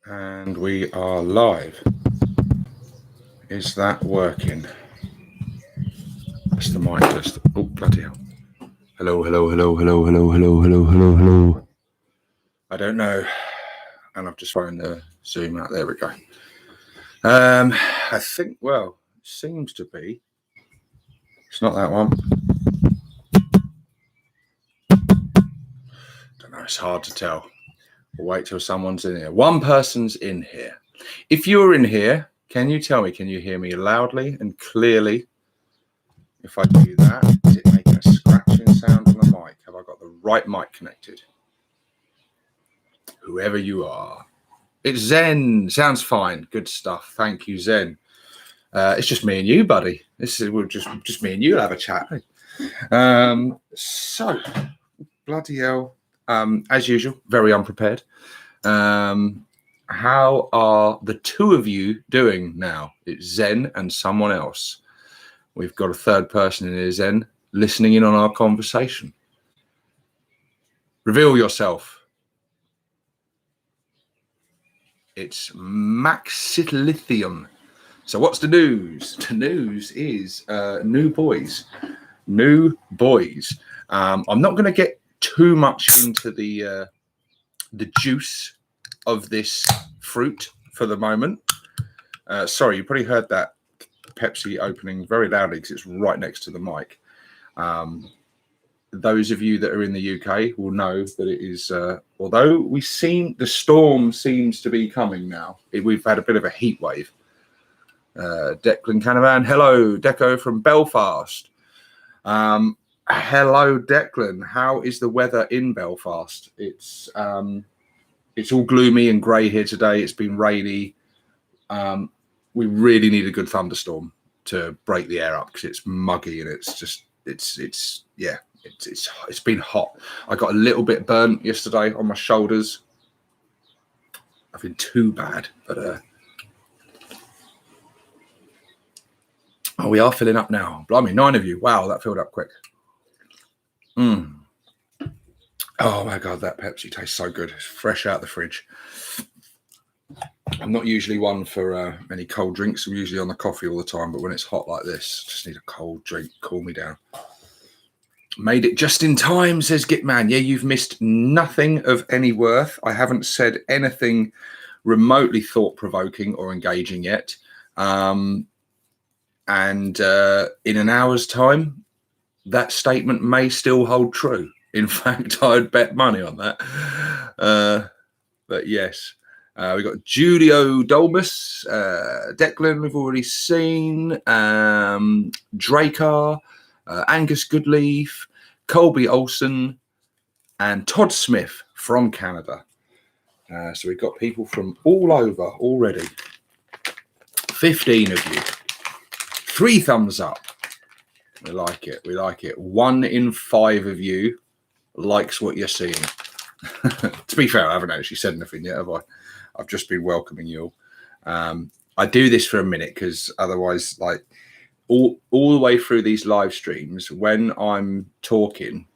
And we are live. Is that working? That's the mic test. Oh, bloody hell. Hello, hello, hello, hello, hello, hello, hello, hello, hello. I don't know. And I've just thrown the Zoom out. There we go. I think, well, it seems to be. It's not that one. Don't know. It's hard to tell. We'll wait till someone's in here. One person's in here. If you're in here, can you tell me, can you hear me loudly and clearly? If I do that, is it making a scratching sound on the mic? Have I got the right mic connected? Whoever you are. It's Zen. Sounds fine. Good stuff. Thank you, Zen. It's just me and you, buddy. We're just me and you'll have a chat. So, bloody hell. As usual, very unprepared. How are the two of you doing now? It's Zen and someone else. We've got a third person in here, Zen, listening in on our conversation. Reveal yourself. It's Maxilithium. So what's the news? The news is new boys. New boys. I'm not going to get too much into the juice of this fruit for the moment. Sorry, you probably heard that Pepsi opening very loudly because it's right next to the mic. Those of you that are in the UK will know that it is, although the storm seems to be coming now. We've had a bit of a heat wave. Declan Canavan, hello, Deco from Belfast. Hello, Declan. How is the weather in Belfast? It's all gloomy and grey here today. It's been rainy. We really need a good thunderstorm to break the air up because it's muggy and it's been hot. I got a little bit burnt yesterday on my shoulders. Nothing too bad, but oh, we are filling up now. Blimey, 9 of you. Wow, that filled up quick. Oh my God, that Pepsi tastes so good. It's fresh out the fridge. I'm not usually one for any cold drinks. I'm usually on the coffee all the time, but when it's hot like this, just need a cold drink. Cool me down. Made it just in time, says Gitman. Yeah, you've missed nothing of any worth. I haven't said anything remotely thought-provoking or engaging yet. And in an hour's time, that statement may still hold true. In fact, I'd bet money on that. But yes. We've got Julio Dolmus, Declan, we've already seen, Dracar, Angus Goodleaf, Colby Olsen, and Todd Smith from Canada. So we've got people from all over already. 15 of you. 3 thumbs up. We like it. We like it. 1 in 5 of you likes what you're seeing. To be fair, I haven't actually said anything yet, have I? I've just been welcoming you all. I do this for a minute because otherwise, like all the way through these live streams, when I'm talking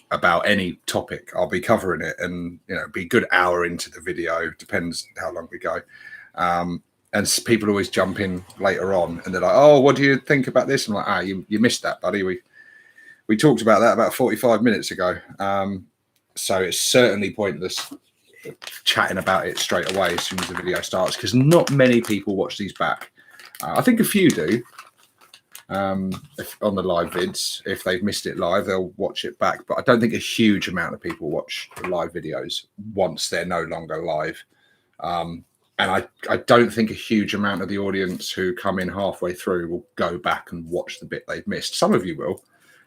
about any topic, I'll be covering it and, be a good hour into the video. Depends how long we go. And people always jump in later on and they're like, oh, what do you think about this? I'm like, you missed that, buddy. We talked about that about 45 minutes ago. So it's certainly pointless chatting about it straight away as soon as the video starts because not many people watch these back. I think a few do on the live vids. If they've missed it live, they'll watch it back. But I don't think a huge amount of people watch the live videos once they're no longer live. And I don't think a huge amount of the audience who come in halfway through will go back and watch the bit they've missed. Some of you will.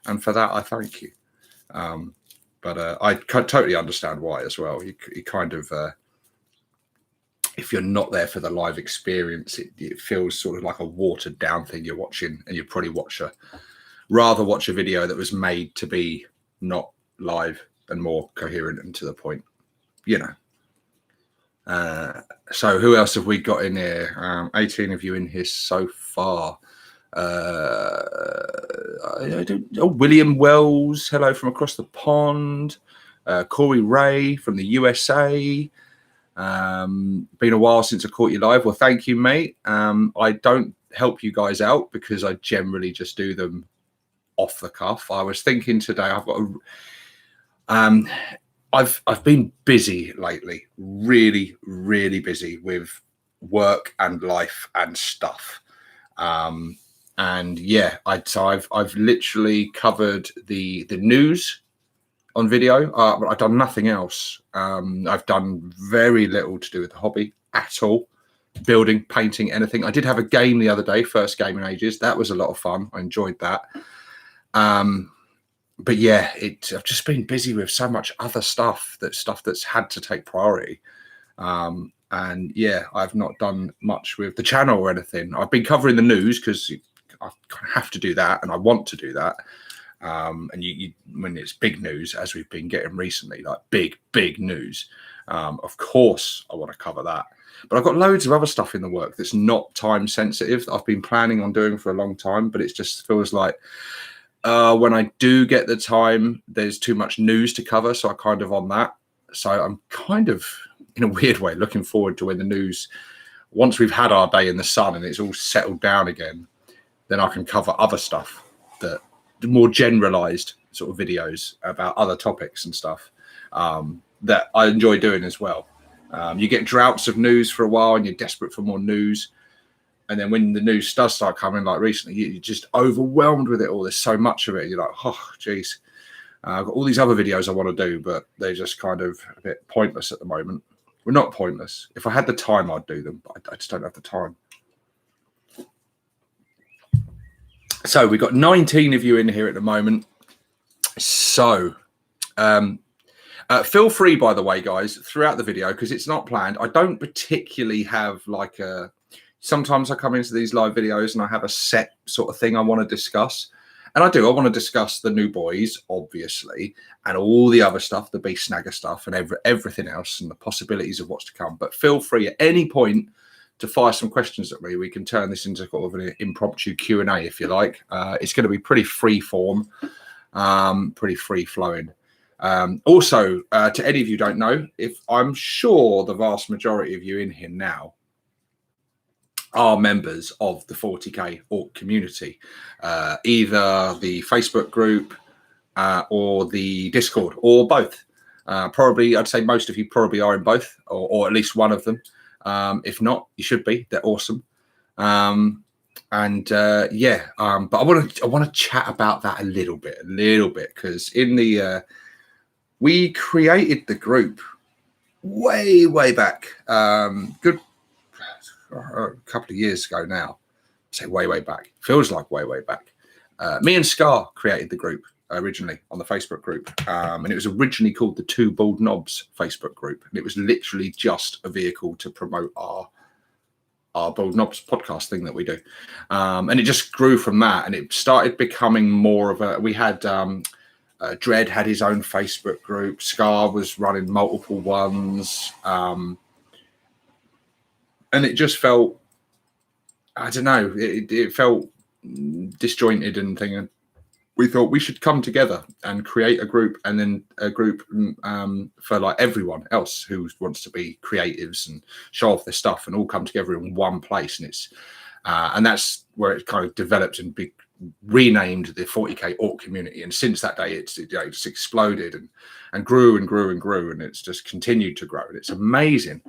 And for that, I thank you. But I totally understand why as well. You kind of, if you're not there for the live experience, it feels sort of like a watered down thing you're watching, and you probably rather watch a video that was made to be not live and more coherent and to the point, So who else have we got in here? 18 of you in here so far. William Wells, hello from across the pond. Corey Ray from the USA. Been a while since I caught you live. Well, thank you, mate. I don't help you guys out because I generally just do them off the cuff. I was thinking today I've got I've been busy lately, really, really busy with work and life and stuff. And yeah, I've literally covered the news on video, but I've done nothing else. I've done very little to do with the hobby at all. Building, painting, anything. I did have a game the other day, first game in ages. That was a lot of fun. I enjoyed that. But yeah, I've just been busy with so much other stuff that's had to take priority. And yeah, I've not done much with the channel or anything. I've been covering the news because I kind of have to do that, and I want to do that. And you when it's big news, as we've been getting recently, like big news, of course I want to cover that. But I've got loads of other stuff in the work that's not time sensitive that I've been planning on doing for a long time, but it just feels like when I do get the time, there's too much news to cover, so I kind of on that. So I'm kind of, in a weird way, looking forward to when the news, once we've had our day in the sun and it's all settled down again, then I can cover other stuff, that more generalized sort of videos about other topics and stuff that I enjoy doing as well. You get droughts of news for a while and you're desperate for more news. And then when the news does start coming, like recently, you're just overwhelmed with it all. There's so much of it. You're like, oh, geez. I've got all these other videos I want to do, but they're just kind of a bit pointless at the moment. Well, not pointless. If I had the time, I'd do them, but I just don't have the time. So we've got 19 of you in here at the moment. So feel free, by the way, guys, throughout the video, because it's not planned. I don't particularly have like a... Sometimes I come into these live videos and I have a set sort of thing I want to discuss. And I do. I want to discuss the new boys, obviously, and all the other stuff, the Beast Snagger stuff and everything else and the possibilities of what's to come. But feel free at any point to fire some questions at me. We can turn this into sort of an impromptu Q&A, if you like. It's going to be pretty free form, pretty free flowing. Also, to any of you who don't know, if I'm sure the vast majority of you in here now are members of the 40k Ork community, either the Facebook group or the Discord, or both. Probably, I'd say most of you probably are in both, or at least one of them. If not, you should be. They're awesome. But I want to chat about that a little bit, because in the we created the group way back, good a couple of years ago now. I say way back. Feels like way back. Me and Scar created the group originally on the Facebook group, and it was originally called the Two Bald Knobs Facebook group, and it was literally just a vehicle to promote our Bald Knobs podcast thing that we do, and it just grew from that, and it started becoming more of a... We had Dread had his own Facebook group, Scar was running multiple ones, and it just felt, I don't know, it felt disjointed and thing. And we thought we should come together and create a group, and then a group for like everyone else who wants to be creatives and show off their stuff, and all come together in one place. And it's and that's where it kind of developed and renamed the 40k Ork community. And since that day, it's exploded and grew, and it's just continued to grow, and it's amazing.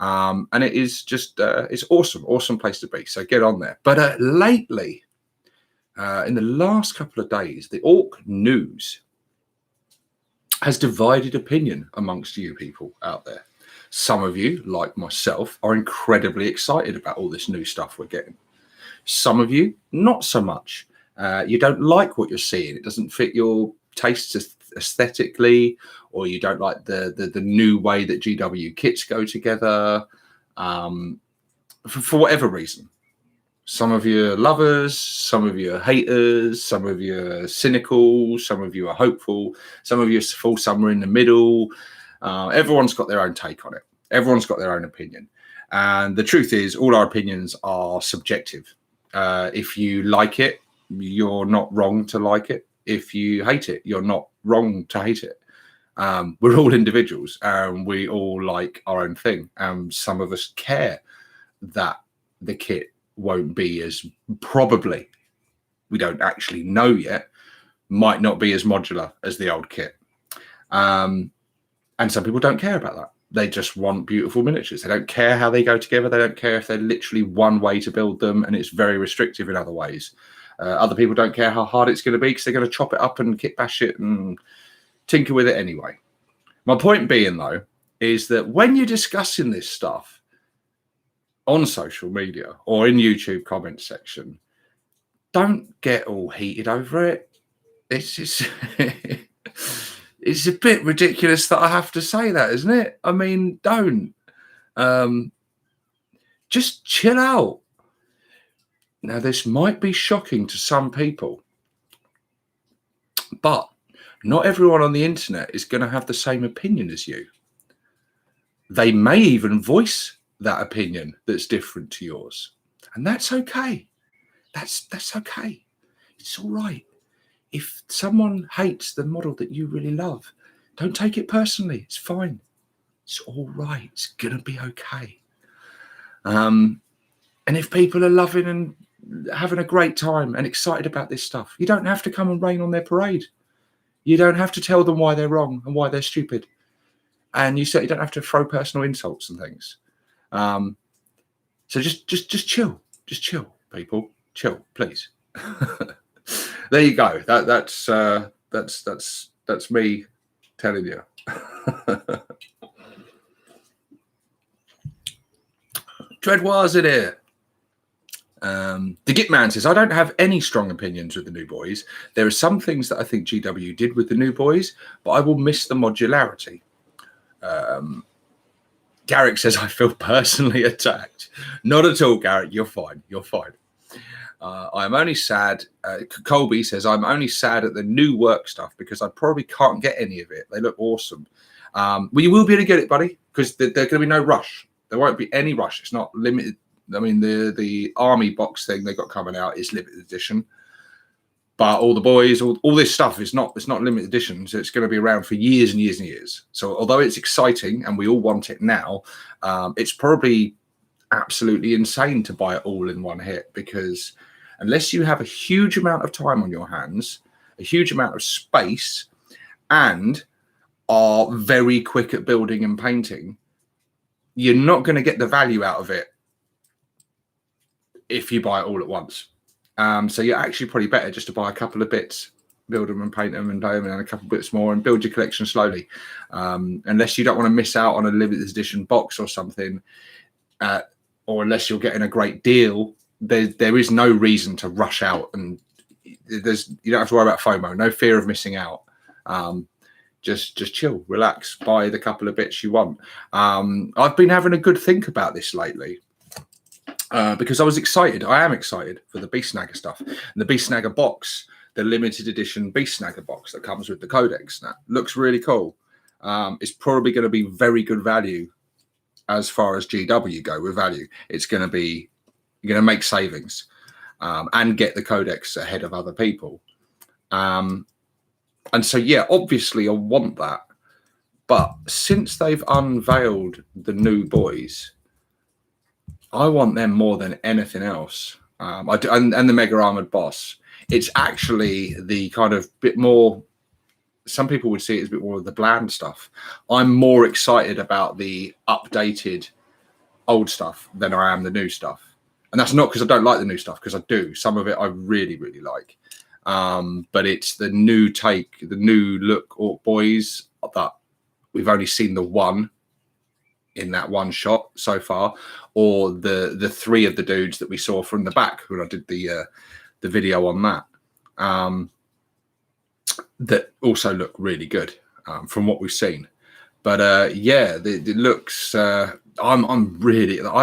And it is just it's awesome place to be. So get on there. But lately, in the last couple of days, the Ork news has divided opinion amongst you people out there. Some of you, like myself, are incredibly excited about all this new stuff we're getting. Some of you, not so much. You don't like what you're seeing. It doesn't fit your tastes aesthetically, or you don't like the new way that GW kits go together, for whatever reason. Some of you are lovers, some of you are haters, some of you are cynical, some of you are hopeful, some of you fall somewhere in the middle. Everyone's got their own take on it. Everyone's got their own opinion. And the truth is, all our opinions are subjective. If you like it, you're not wrong to like it. If you hate it, you're not wrong to hate it. We're all individuals, and we all like our own thing. Some of us care that the kit won't be as, probably, we don't actually know yet, might not be as modular as the old kit. And some people don't care about that. They just want beautiful miniatures. They don't care how they go together. They don't care if they're literally one way to build them and it's very restrictive in other ways. Other people don't care how hard it's going to be because they're going to chop it up and kit bash it and tinker with it anyway. My point being, though, is that when you're discussing this stuff on social media or in YouTube comment section, don't get all heated over it. It's just it's a bit ridiculous that I have to say that, isn't it? I mean, don't. Just chill out. Now, this might be shocking to some people, but not everyone on the internet is going to have the same opinion as you. They may even voice that opinion that's different to yours. And that's okay. That's okay. It's all right. If someone hates the model that you really love, don't take it personally. It's fine. It's all right. It's going to be okay. And if people are loving and having a great time and excited about this stuff, you don't have to come and rain on their parade. You don't have to tell them why they're wrong and why they're stupid. And you certainly don't have to throw personal insults and things. So just chill. Just chill, people. Chill, please. There you go. That's me telling you. Dreadwars in here. The Gitman says, I don't have any strong opinions with the new boys. There are some things that I think GW did with the new boys, but I will miss the modularity. Garrick says, I feel personally attacked. Not at all, Garrick. You're fine. You're fine. I'm only sad. Colby says, I'm only sad at the new work stuff because I probably can't get any of it. They look awesome. Well, you will be able to get it, buddy, because there's going to be no rush. There won't be any rush. It's not limited. I mean, the army box thing they got coming out is limited edition, but all the boys, all this stuff it's not limited edition, so it's going to be around for years and years and years. So although it's exciting and we all want it now, it's probably absolutely insane to buy it all in one hit, because unless you have a huge amount of time on your hands, a huge amount of space, and are very quick at building and painting, you're not going to get the value out of it if you buy it all at once. So you're actually probably better just to buy a couple of bits, build them and paint them and do them, and a couple of bits more and build your collection slowly. Unless you don't want to miss out on a limited edition box or something, or unless you're getting a great deal, there is no reason to rush out, and you don't have to worry about FOMO, no fear of missing out. Just chill, relax, buy the couple of bits you want. I've been having a good think about this lately. Because I was excited. I am excited for the Beast Snagger stuff. And the Beast Snagger box, the limited edition Beast Snagger box that comes with the Codex, that looks really cool. It's probably going to be very good value as far as GW go with value. It's going to be, you're going to make savings and get the Codex ahead of other people. And so, yeah, obviously I want that. But since they've unveiled the new boys, I want them more than anything else. I do, and the Mega Armored Boss. It's actually the kind of bit more, some people would see it as a bit more of the bland stuff. I'm more excited about the updated old stuff than I am the new stuff. And that's not because I don't like the new stuff, because I do. Some of it I really, really like. But it's the new take, the new look Ork Boyz that we've only seen the one in that one shot so far, or the three of the dudes that we saw from the back when I did the video on that, that also look really good from what we've seen. But yeah, it looks. I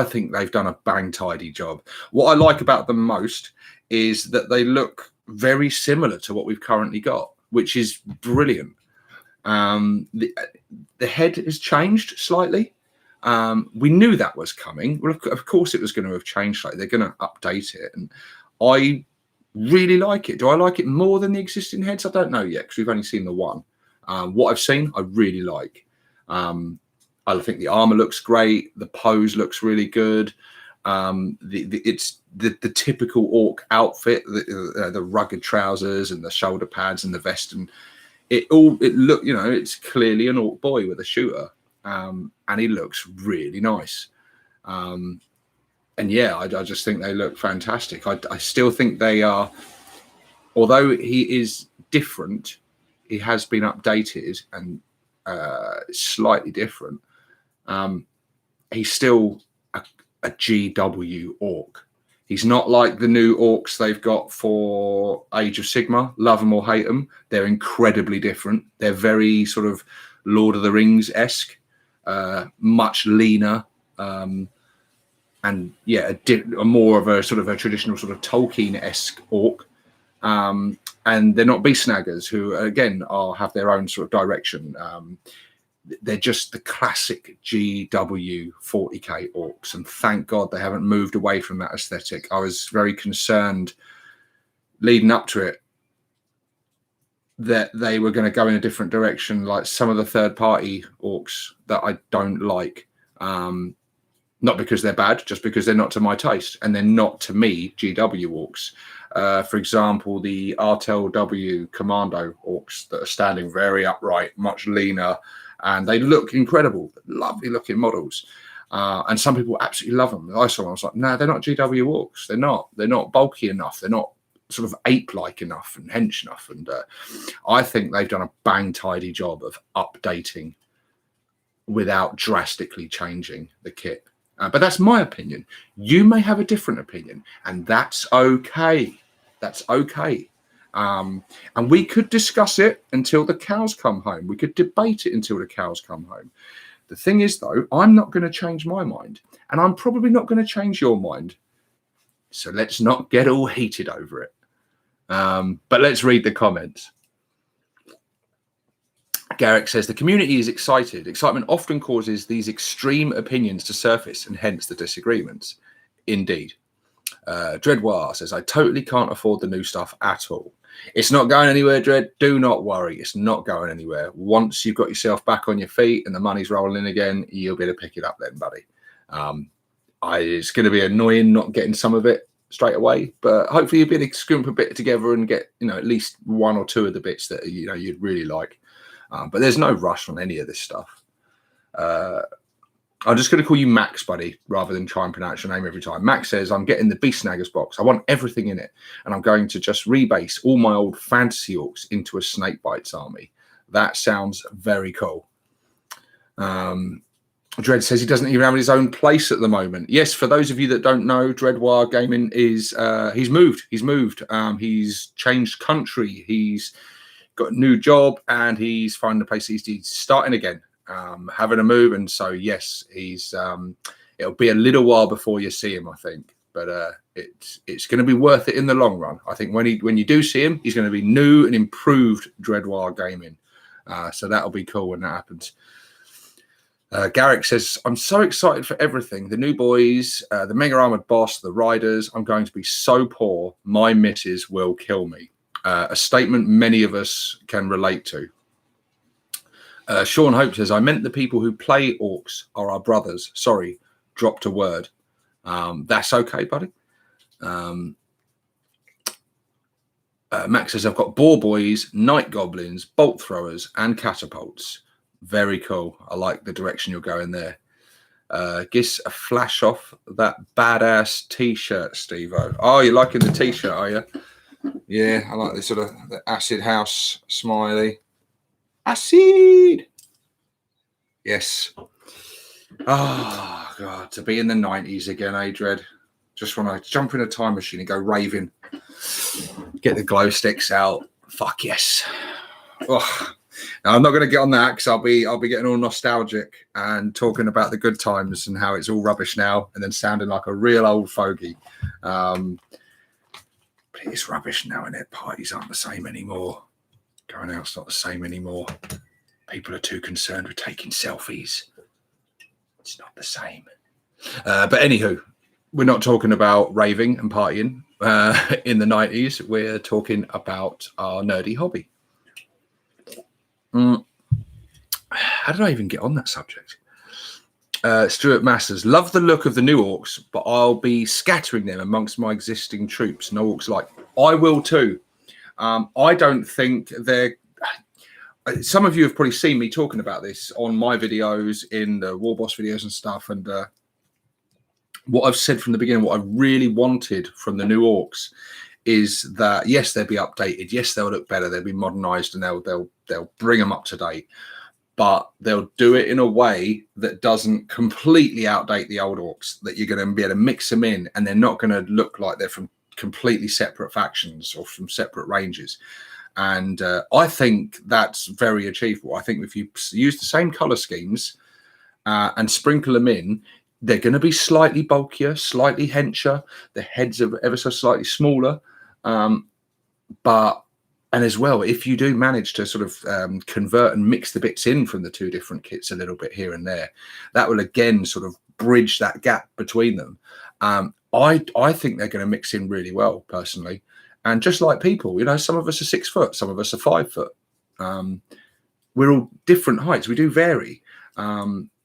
think they've done a bang tidy job. What I like about them most is that they look very similar to what we've currently got, which is brilliant. The head has changed slightly. We knew that was coming. Well, of course it was going to have changed. Like, they're going to update it, and I really like it. Do I like it more than the existing heads? I don't know yet, because we've only seen the one. What I've seen, I really like. I think the armor looks great. The pose looks really good. It's the typical orc outfit, the rugged trousers and the shoulder pads and the vest, and it look, it's clearly an orc boy with a shooter, and he looks really nice. And yeah, I just think they look fantastic. I still think they are, although he is different, he has been updated and slightly different. He's still a GW orc. He's not like the new orcs they've got for Age of Sigmar. Love them or hate them, they're incredibly different. They're very sort of Lord of the Rings-esque, much leaner, and yeah, a more of a sort of a traditional sort of Tolkien-esque orc. And they're not beast snaggers, who again have their own sort of direction. They're just the classic GW 40k orcs, and thank God they haven't moved away from that aesthetic. I was very concerned leading up to it that they were going to go in a different direction, like some of the third-party orcs that I don't like. Not because they're bad, just because they're not to my taste, and they're not to me GW orcs. For example, the RTLW Commando orcs that are standing very upright, much leaner, and they look incredible, lovely looking models. And some people absolutely love them. I saw them, I was like, no, they're not GW orcs. They're not bulky enough. They're not sort of ape-like enough and hench enough. And I think they've done a bang tidy job of updating without drastically changing the kit. But that's my opinion. You may have a different opinion, and that's okay. That's okay. And we could discuss it until the cows come home. We could debate it until the cows come home. The thing is, though, I'm not going to change my mind, and I'm probably not going to change your mind. So let's not get all heated over it. But let's read the comments. Garrick says, the community is excited. Excitement often causes these extreme opinions to surface, and hence the disagreements. Indeed. Dreadwar says, I totally can't afford the new stuff at all. It's not going anywhere, Dread. Do not worry. It's not going anywhere. Once you've got yourself back on your feet and the money's rolling in again, you'll be able to pick it up then, buddy. It's going to be annoying not getting some of it straight away, but hopefully you'll be able to scrimp a bit together and get, at least one or two of the bits that, you'd really like. But there's no rush on any of this stuff. I'm just going to call you Max, buddy, rather than try and pronounce your name every time. Max says, I'm getting the Beast Snaggers box. I want everything in it. And I'm going to just rebase all my old fantasy orcs into a Snakebites army. That sounds very cool. Dread says he doesn't even have his own place at the moment. Yes, for those of you that don't know, Dreadwar Gaming is, he's moved. He's changed country. He's got a new job, and he's finding a place. He's starting again. Having a move, and so yes, he's it'll be a little while before you see him, I think, but it's going to be worth it in the long run. I think when you do see him, he's going to be new and improved Dreadwar Gaming, so that'll be cool when that happens. Garrick says, I'm so excited for everything, the new boys, the mega armored boss, the riders. I'm going to be so poor my missus will kill me. A statement many of us can relate to. Sean Hope says, I meant the people who play orcs are our brothers. Sorry, dropped a word. That's okay, buddy. Max says, I've got boar boys, night goblins, bolt throwers, and catapults. Very cool. I like the direction you're going there. Gives a flash off that badass t-shirt, Stevo. Oh, you're liking the t-shirt, are you? Yeah, I like this sort of the acid house smiley. Acid. Yes. Oh God, to be in the 90s again, Dread. Just want to jump in a time machine and go raving. Get the glow sticks out. Fuck yes. Oh. Now, I'm not going to get on that because I'll be getting all nostalgic and talking about the good times and how it's all rubbish now, and then sounding like a real old fogey. But it is rubbish now, and their parties aren't the same anymore. Going out's not the same anymore. People are too concerned with taking selfies. It's not the same. But anywho, we're not talking about raving and partying in the 90s. We're talking about our nerdy hobby. How did I even get on that subject? Stuart Masters, love the look of the new Orks, but I'll be scattering them amongst my existing troops. No Orks like. I will too. I don't think they're... Some of you have probably seen me talking about this on my videos, in the War Boss videos and stuff. And what I've said from the beginning, what I really wanted from the new Orks is that, yes, they'll be updated. Yes, they'll look better. They'll be modernized, and they'll bring them up to date. But they'll do it in a way that doesn't completely outdate the old Orks, that you're going to be able to mix them in, and they're not going to look like they're from completely separate factions or from separate ranges. And I think that's very achievable. I think if you use the same color schemes and sprinkle them in, they're going to be slightly bulkier, slightly hencher. The heads are ever so slightly smaller. And as well, if you do manage to sort of convert and mix the bits in from the two different kits a little bit here and there, that will again sort of bridge that gap between them. I think they're going to mix in really well, personally. And just like people, you know, some of us are 6 foot, some of us are 5 foot. We're all different heights. We do vary.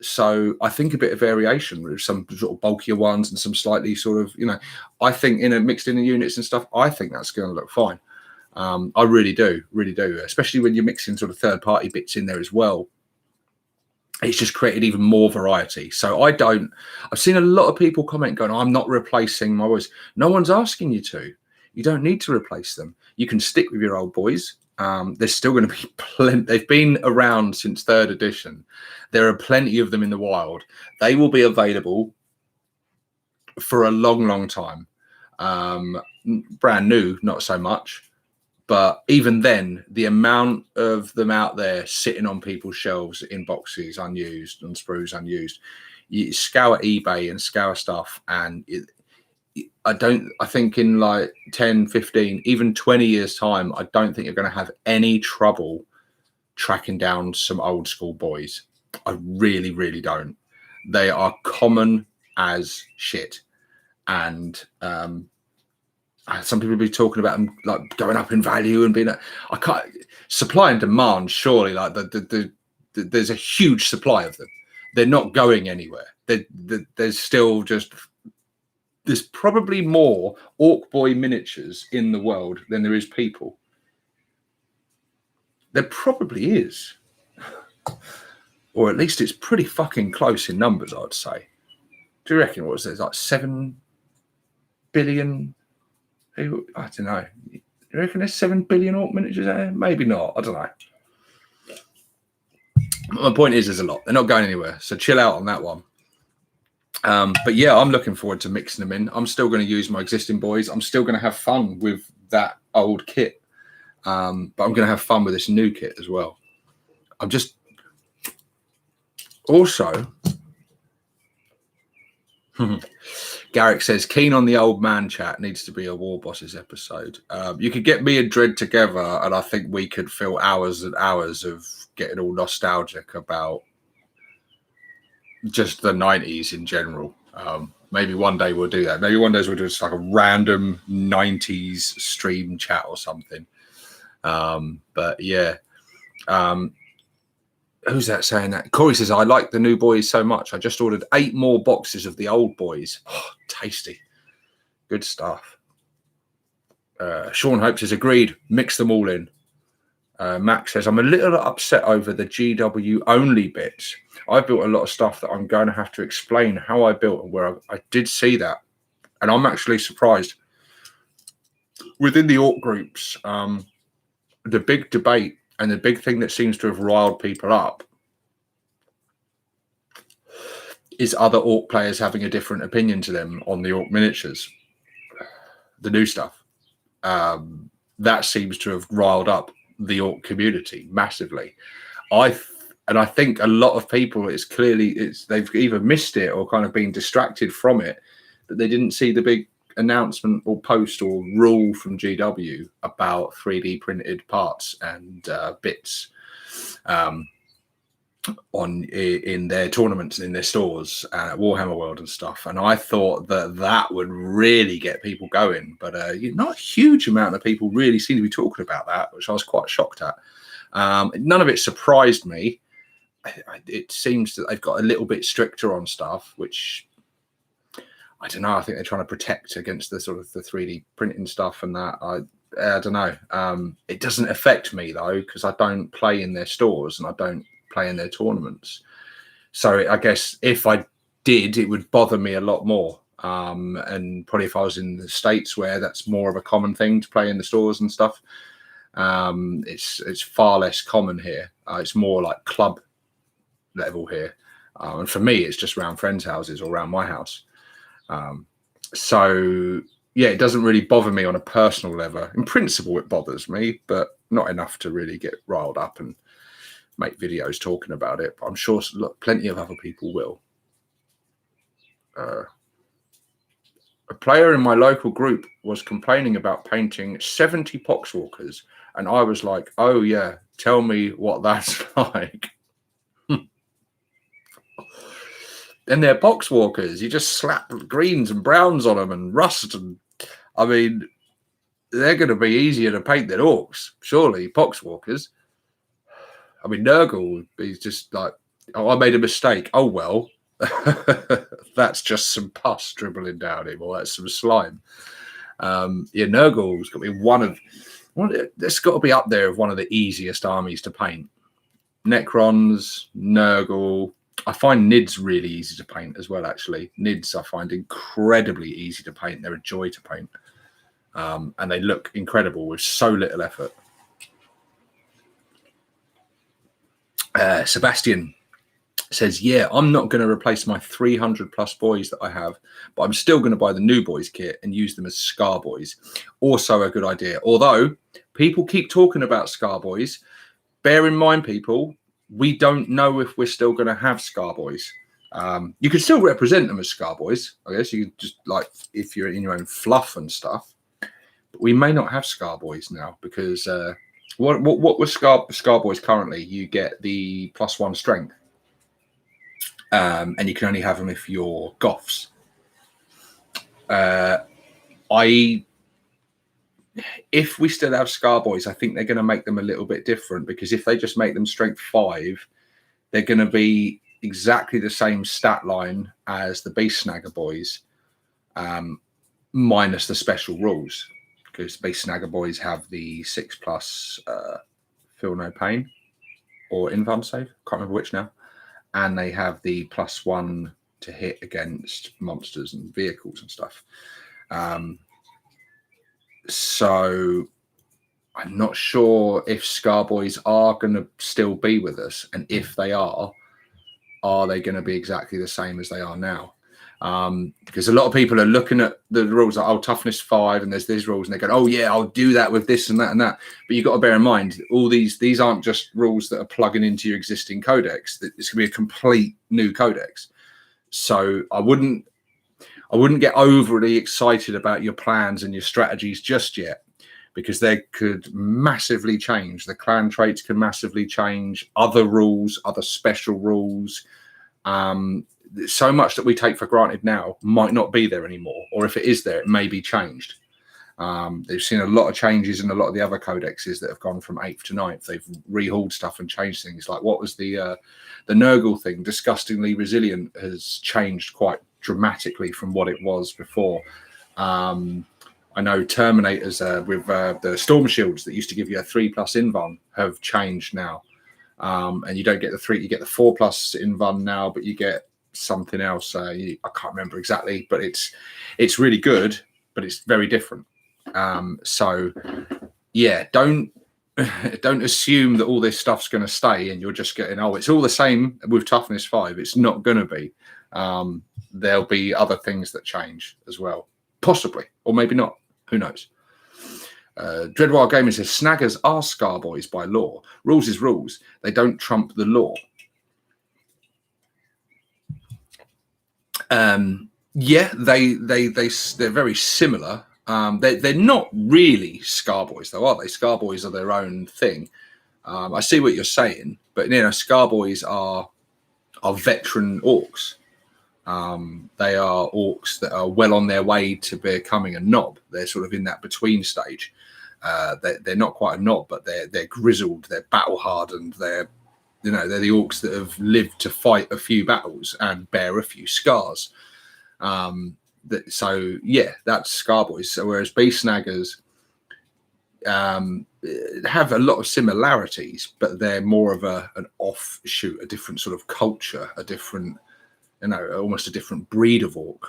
So I think a bit of variation with some sort of bulkier ones and some slightly sort of, you know, I think mixed in the units and stuff, I think that's going to look fine. I really do, especially when you're mixing sort of third-party bits in there as well. It's just created even more variety. So I've seen a lot of people comment going, I'm not replacing my boys. No one's asking you to. You don't need to replace them. You can stick with your old boys. There's still going to be plenty. They've been around since 3rd edition. There are plenty of them in the wild. They will be available for a long, long time. Brand new, not so much. But even then, the amount of them out there sitting on people's shelves in boxes, unused, and sprues unused, you scour eBay and scour stuff, and I think in like 10, 15, even 20 years time, I don't think you're going to have any trouble tracking down some old school boys. I really, really don't. They are common as shit. And some people be talking about them like going up in value and being I can't, supply and demand, surely, like there's a huge supply of them. They're not going anywhere. There's still just, there's probably more Ork Boy miniatures in the world than there is people. There probably is. Or at least it's pretty fucking close in numbers, I'd say. Do you reckon, what was there, like 7 billion? I don't know. You reckon there's 7 billion Ork miniatures there? Maybe not. I don't know. My point is, there's a lot. They're not going anywhere. So chill out on that one. But yeah, I'm looking forward to mixing them in. I'm still going to use my existing boys. I'm still going to have fun with that old kit. But I'm going to have fun with this new kit as well. I'm just also... Garrick says, keen on the old man chat, needs to be a War Bosses episode. You could get me and Dread together, and I think we could fill hours and hours of getting all nostalgic about just the 90s in general. Maybe one day we'll do that. Maybe one day we'll do just like a random 90s stream chat or something. But yeah. Who's that saying that? Corey says, I like the new boys so much. I just ordered 8 more boxes of the old boys. Oh, tasty. Good stuff. Sean Hope says, agreed. Mix them all in. Max says, I'm a little upset over the GW only bits. I built a lot of stuff that I'm going to have to explain how I built and where I did see that. And I'm actually surprised. Within the Ork groups, the big debate and the big thing that seems to have riled people up is other Ork players having a different opinion to them on the Ork miniatures, the new stuff. That seems to have riled up the Ork community massively. I think a lot of people, they've either missed it or kind of been distracted from it, that they didn't see the big announcement or post or rule from GW about 3D printed parts and bits in their tournaments and in their stores at Warhammer World and stuff. And I thought that would really get people going, but not a huge amount of people really seem to be talking about that, which I was quite shocked at. None of it surprised me. It seems that they've got a little bit stricter on stuff, which I don't know. I think they're trying to protect against the sort of the 3D printing stuff and that. I don't know. It doesn't affect me though, because I don't play in their stores and I don't play in their tournaments. So I guess if I did, it would bother me a lot more. And probably if I was in the States where that's more of a common thing to play in the stores and stuff, it's far less common here. It's more like club level here. And for me, it's just around friends' houses or around my house. So yeah, it doesn't really bother me on a personal level. In principle, it bothers me, but not enough to really get riled up and make videos talking about it. But I'm sure plenty of other people will. A player in my local group was complaining about painting 70 poxwalkers, and I was like, oh yeah, tell me what that's like. And they're poxwalkers. You just slap greens and browns on them and rust. And I mean, they're going to be easier to paint than orcs, surely, poxwalkers. I mean, Nurgle would be just like, oh, I made a mistake. Oh, well, that's just some pus dribbling down him, or that's some slime. Yeah, Nurgle's got to be that's got to be up there of one of the easiest armies to paint. Necrons, Nurgle. I find Nids really easy to paint as well, actually. Nids I find incredibly easy to paint. They're a joy to paint. And they look incredible with so little effort. Sebastian says, yeah, I'm not going to replace my 300 plus boys that I have, but I'm still going to buy the new boys kit and use them as Scar Boys. Also a good idea. Although people keep talking about Scar Boys, bear in mind, people, we don't know if we're still going to have Scar Boys. You can still represent them as Scar Boys. I guess you can just, like, if you're in your own fluff and stuff. But we may not have Scar Boys now because what was Scar Boys currently? You get the +1 strength, and you can only have them if you're Goths. If we still have Scar Boys, I think they're going to make them a little bit different, because if they just make them strength 5, they're going to be exactly the same stat line as the Beast Snagger Boys, minus the special rules, because Beast Snagger Boys have the 6+ Feel No Pain or Invuln save, can't remember which now, and they have the +1 to hit against monsters and vehicles and stuff. So I'm not sure if Scar Boys are going to still be with us, and if they are they going to be exactly the same as they are now? Because a lot of people are looking at the rules like, oh, toughness 5, and there's these rules, and they go, oh yeah, I'll do that with this and that and that. But you've got to bear in mind, all these aren't just rules that are plugging into your existing codex. It's going to be a complete new codex. So I wouldn't get overly excited about your plans and your strategies just yet, because they could massively change. The clan traits can massively change. Other rules, other special rules. So much that we take for granted now might not be there anymore. Or if it is there, it may be changed. They've seen a lot of changes in a lot of the other codexes that have gone from 8th to 9th. They've rehauled stuff and changed things. Like, what was the Nurgle thing? Disgustingly Resilient has changed quite dramatically from what it was before. I know Terminators with the Storm Shields that used to give you a 3+ Invuln have changed now. And you don't get the 3, you get the 4+ Invuln now, but you get something else. I can't remember exactly, but it's really good, but it's very different. So yeah, don't assume that all this stuff's going to stay and you're just getting, oh, it's all the same with toughness 5. It's not going to be. There'll be other things that change as well, possibly, or maybe not. Who knows? Dreadwild Gaming says Snaggers are Scar Boys by law. Rules is rules. They don't trump the law. Yeah, they're very similar. They're not really Scar Boys though, are they? Scar Boys are their own thing. I see what you're saying, but you know, Scar Boys are veteran orcs. They are orcs that are well on their way to becoming a knob. They're sort of in that between stage. They're not quite a knob, but they're grizzled, they're battle hardened, they're they're the orcs that have lived to fight a few battles and bear a few scars. So yeah, that's Scar Boys. So whereas Beast Snaggers have a lot of similarities, but they're more of an offshoot, a different sort of culture, a different, almost a different breed of orc.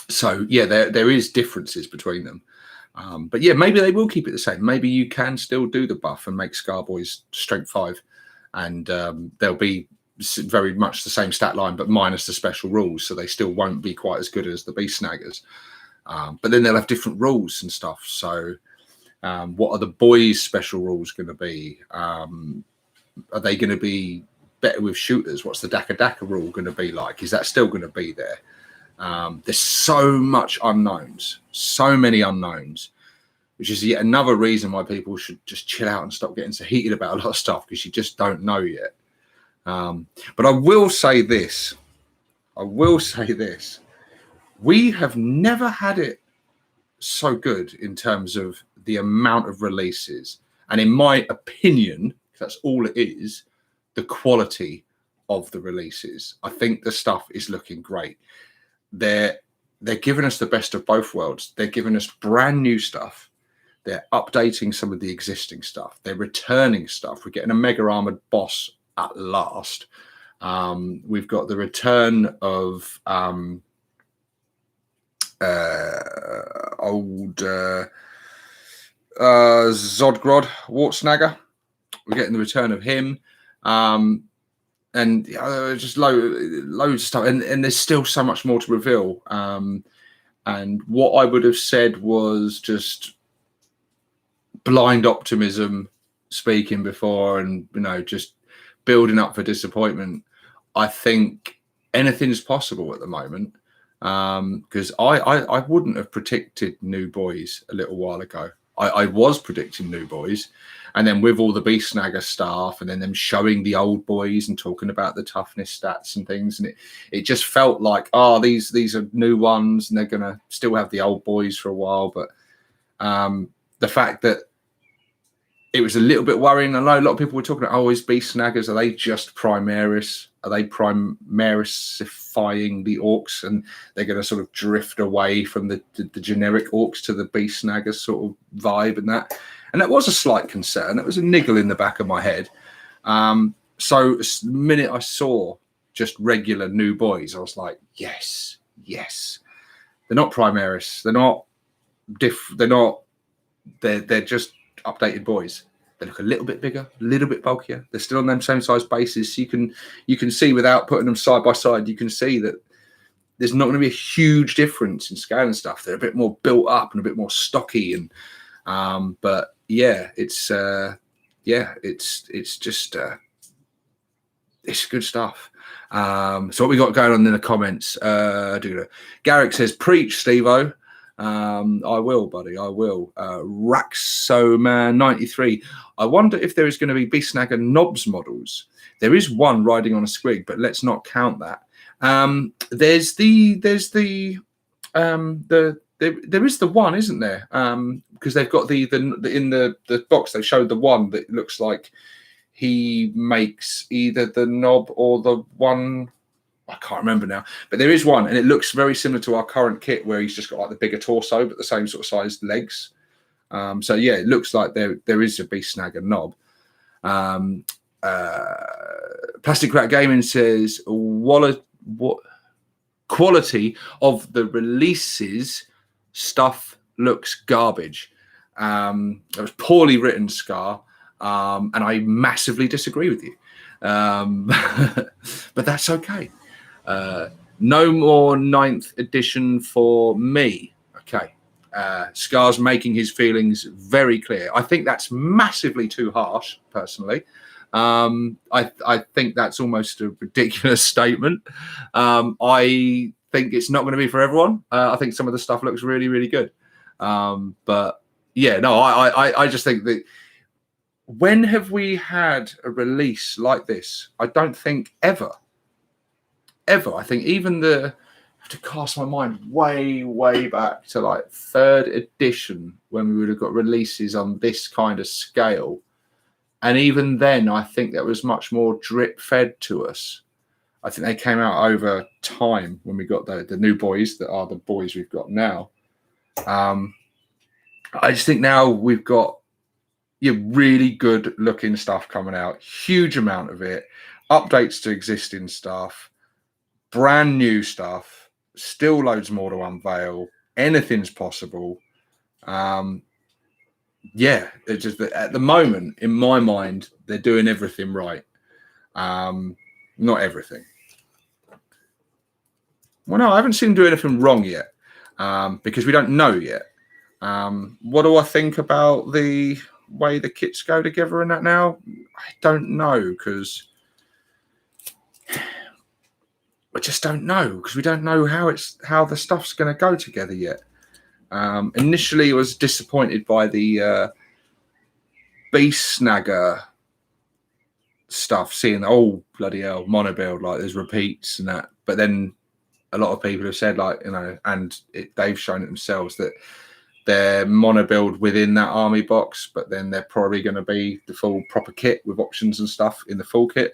So yeah, there is differences between them. But yeah, maybe they will keep it the same. Maybe you can still do the buff and make Scar Boys strength 5, and they'll be very much the same stat line, but minus the special rules. So they still won't be quite as good as the Beast Snaggers. But then they'll have different rules and stuff. So what are the boys' special rules going to be? Are they going to be better with shooters? What's the Daka Daka rule going to be like? Is that still going to be there? There's so much unknowns, so many unknowns, which is yet another reason why people should just chill out and stop getting so heated about a lot of stuff, because you just don't know yet. But I will say this. We have never had it so good in terms of the amount of releases. And in my opinion, that's all it is, the quality of the releases. I think the stuff is looking great. They're giving us the best of both worlds. They're giving us brand new stuff. They're updating some of the existing stuff. They're returning stuff. We're getting a mega armored boss at last. We've got the return of old Zodgrod Wartsnagger. We're getting the return of him. And just loads of stuff, and there's still so much more to reveal. And what I would have said was just blind optimism speaking before, and just building up for disappointment. I think anything's possible at the moment, because I wouldn't have predicted new boys a little while ago. I was predicting new boys, and then with all the Beast Snagger stuff, and then them showing the old boys and talking about the toughness stats and things, and it just felt like, these are new ones, and they're gonna still have the old boys for a while. But the fact that it was a little bit worrying. I know a lot of people were talking about, is Beast Snaggers, are they just Primaris? Are they Primarisifying the Orks, and they're going to sort of drift away from the generic Orks to the Beast Snaggers sort of vibe and that? And that was a slight concern. That was a niggle in the back of my head. So the minute I saw just regular new boys, I was like, yes. They're not Primaris. They're not they're just updated boys. They look a little bit bigger, a little bit bulkier. They're still on them same size bases. You can see, without putting them side by side, you can see that there's not going to be a huge difference in scale and stuff. They're a bit more built up and a bit more stocky, and but yeah, it's just it's good stuff. So what we got going on in the comments? Garrick says, "Preach, Stevo." I will, buddy. I will. Raxoman 93. I wonder if there is going to be Beast Snagger knobs models. There is one riding on a squig, but let's not count that. There is the one, isn't there? Because they've got the in the box they showed the one that looks like he makes either the knob or the one. I can't remember now, but there is one, and it looks very similar to our current kit, where he's just got like the bigger torso but the same sort of sized legs. So yeah, it looks like there is a Beast Snagger knob. Plastic Crack Gaming says, what quality of the releases stuff looks garbage. It was poorly written, Scar, and I massively disagree with you. But that's okay. No more 9th edition for me. Okay. Scar's making his feelings very clear. I think that's massively too harsh, personally. I think that's almost a ridiculous statement. I think it's not going to be for everyone. I think some of the stuff looks really, really good. But yeah, no, I just think that when have we had a release like this? I don't think ever. I think even the have to cast my mind way back to like 3rd edition when we would have got releases on this kind of scale. And even then, I think that was much more drip fed to us. I think they came out over time when we got the new boys that are the boys we've got now. I just think now we've got really good looking stuff coming out, huge amount of it, updates to existing stuff, brand new stuff, still loads more to unveil. Anything's possible. Yeah, it's just that at the moment, in my mind, they're doing everything right. Not everything. Well, no, I haven't seen them do anything wrong yet, because we don't know yet. What do I think about the way the kits go together and that now? I don't know, because I just don't know, because we don't know how the stuff's going to go together yet. Initially, I was disappointed by the Beast Snagger stuff, seeing bloody hell, mono build, like there's repeats and that. But then a lot of people have said, like, and they've shown it themselves that they're mono build within that army box, but then they're probably going to be the full proper kit with options and stuff in the full kit.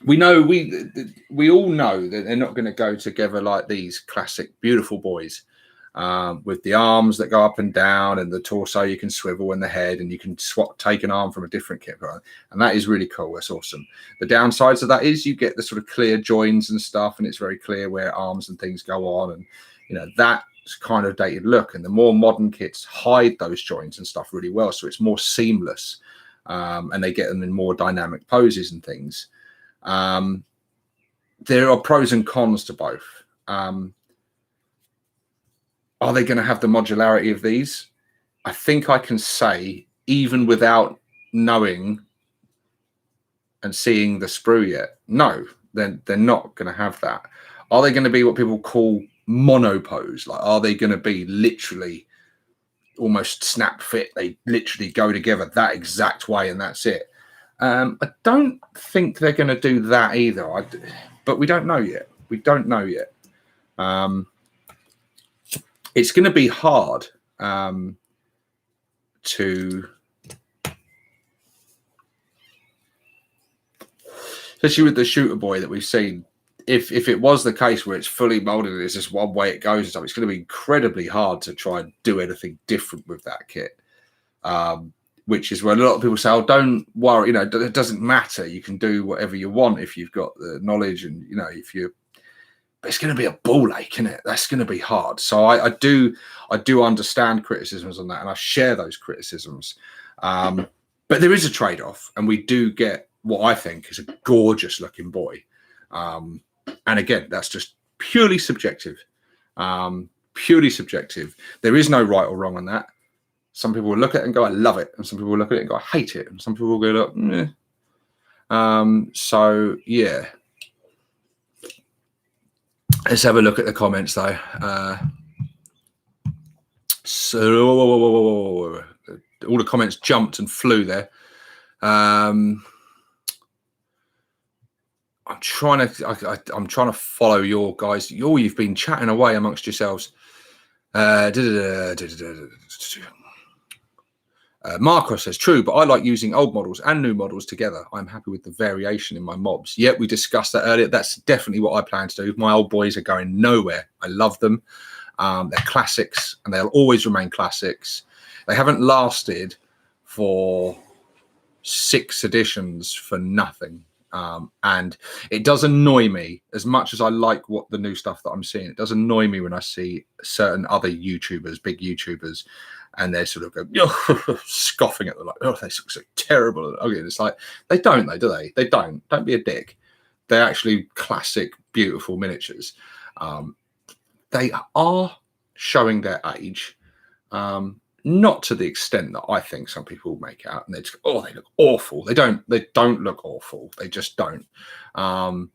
We know we all know that they're not going to go together like these classic beautiful boys, with the arms that go up and down and the torso you can swivel and the head, and you can take an arm from a different kit, right? And that is really cool. That's awesome. The downsides of that is you get the sort of clear joins and stuff, and it's very clear where arms and things go on, and that's kind of dated look. And the more modern kits hide those joins and stuff really well, so it's more seamless, and they get them in more dynamic poses and things. There are pros and cons to both. Are they going to have the modularity of these? I think I can say, even without knowing and seeing the sprue yet, no, they're not going to have that. Are they going to be what people call monopose? Like, are they going to be literally almost snap fit? They literally go together that exact way and that's it. I don't think they're going to do that either. But we don't know yet. We don't know yet. It's going to be hard to, especially with the shooter boy that we've seen. If it was the case where it's fully molded and it's just one way it goes, and stuff, it's going to be incredibly hard to try and do anything different with that kit. Which is where a lot of people say, "Oh, don't worry, it doesn't matter. You can do whatever you want if you've got the knowledge, and if you." But it's going to be a ball ache, isn't it? That's going to be hard. So I do understand criticisms on that, and I share those criticisms. But there is a trade-off, and we do get what I think is a gorgeous-looking boy. And again, that's just purely subjective. Purely subjective. There is no right or wrong on that. Some people will look at it and go, "I love it," and some people will look at it and go, "I hate it," and some people will go, "Look, meh." So yeah. Let's have a look at the comments, though. So all the comments jumped and flew there. I'm trying to follow your guys. You've been chatting away amongst yourselves. Marco says, true, but I like using old models and new models together. I'm happy with the variation in my mobs. Yep, we discussed that earlier. That's definitely what I plan to do. My old boys are going nowhere. I love them. They're classics, and they'll always remain classics. They haven't lasted for 6 editions for nothing. And it does annoy me, as much as I like what the new stuff that I'm seeing. It does annoy me when I see certain other YouTubers, big YouTubers, and they're sort of going, scoffing at them, like, "Oh, they look so terrible." Okay, it's like, they don't, though, do they? They don't. Don't be a dick. They're actually classic, beautiful miniatures. They are showing their age, not to the extent that I think some people make out, and they just, "Oh, they look awful." They don't look awful. They just don't. I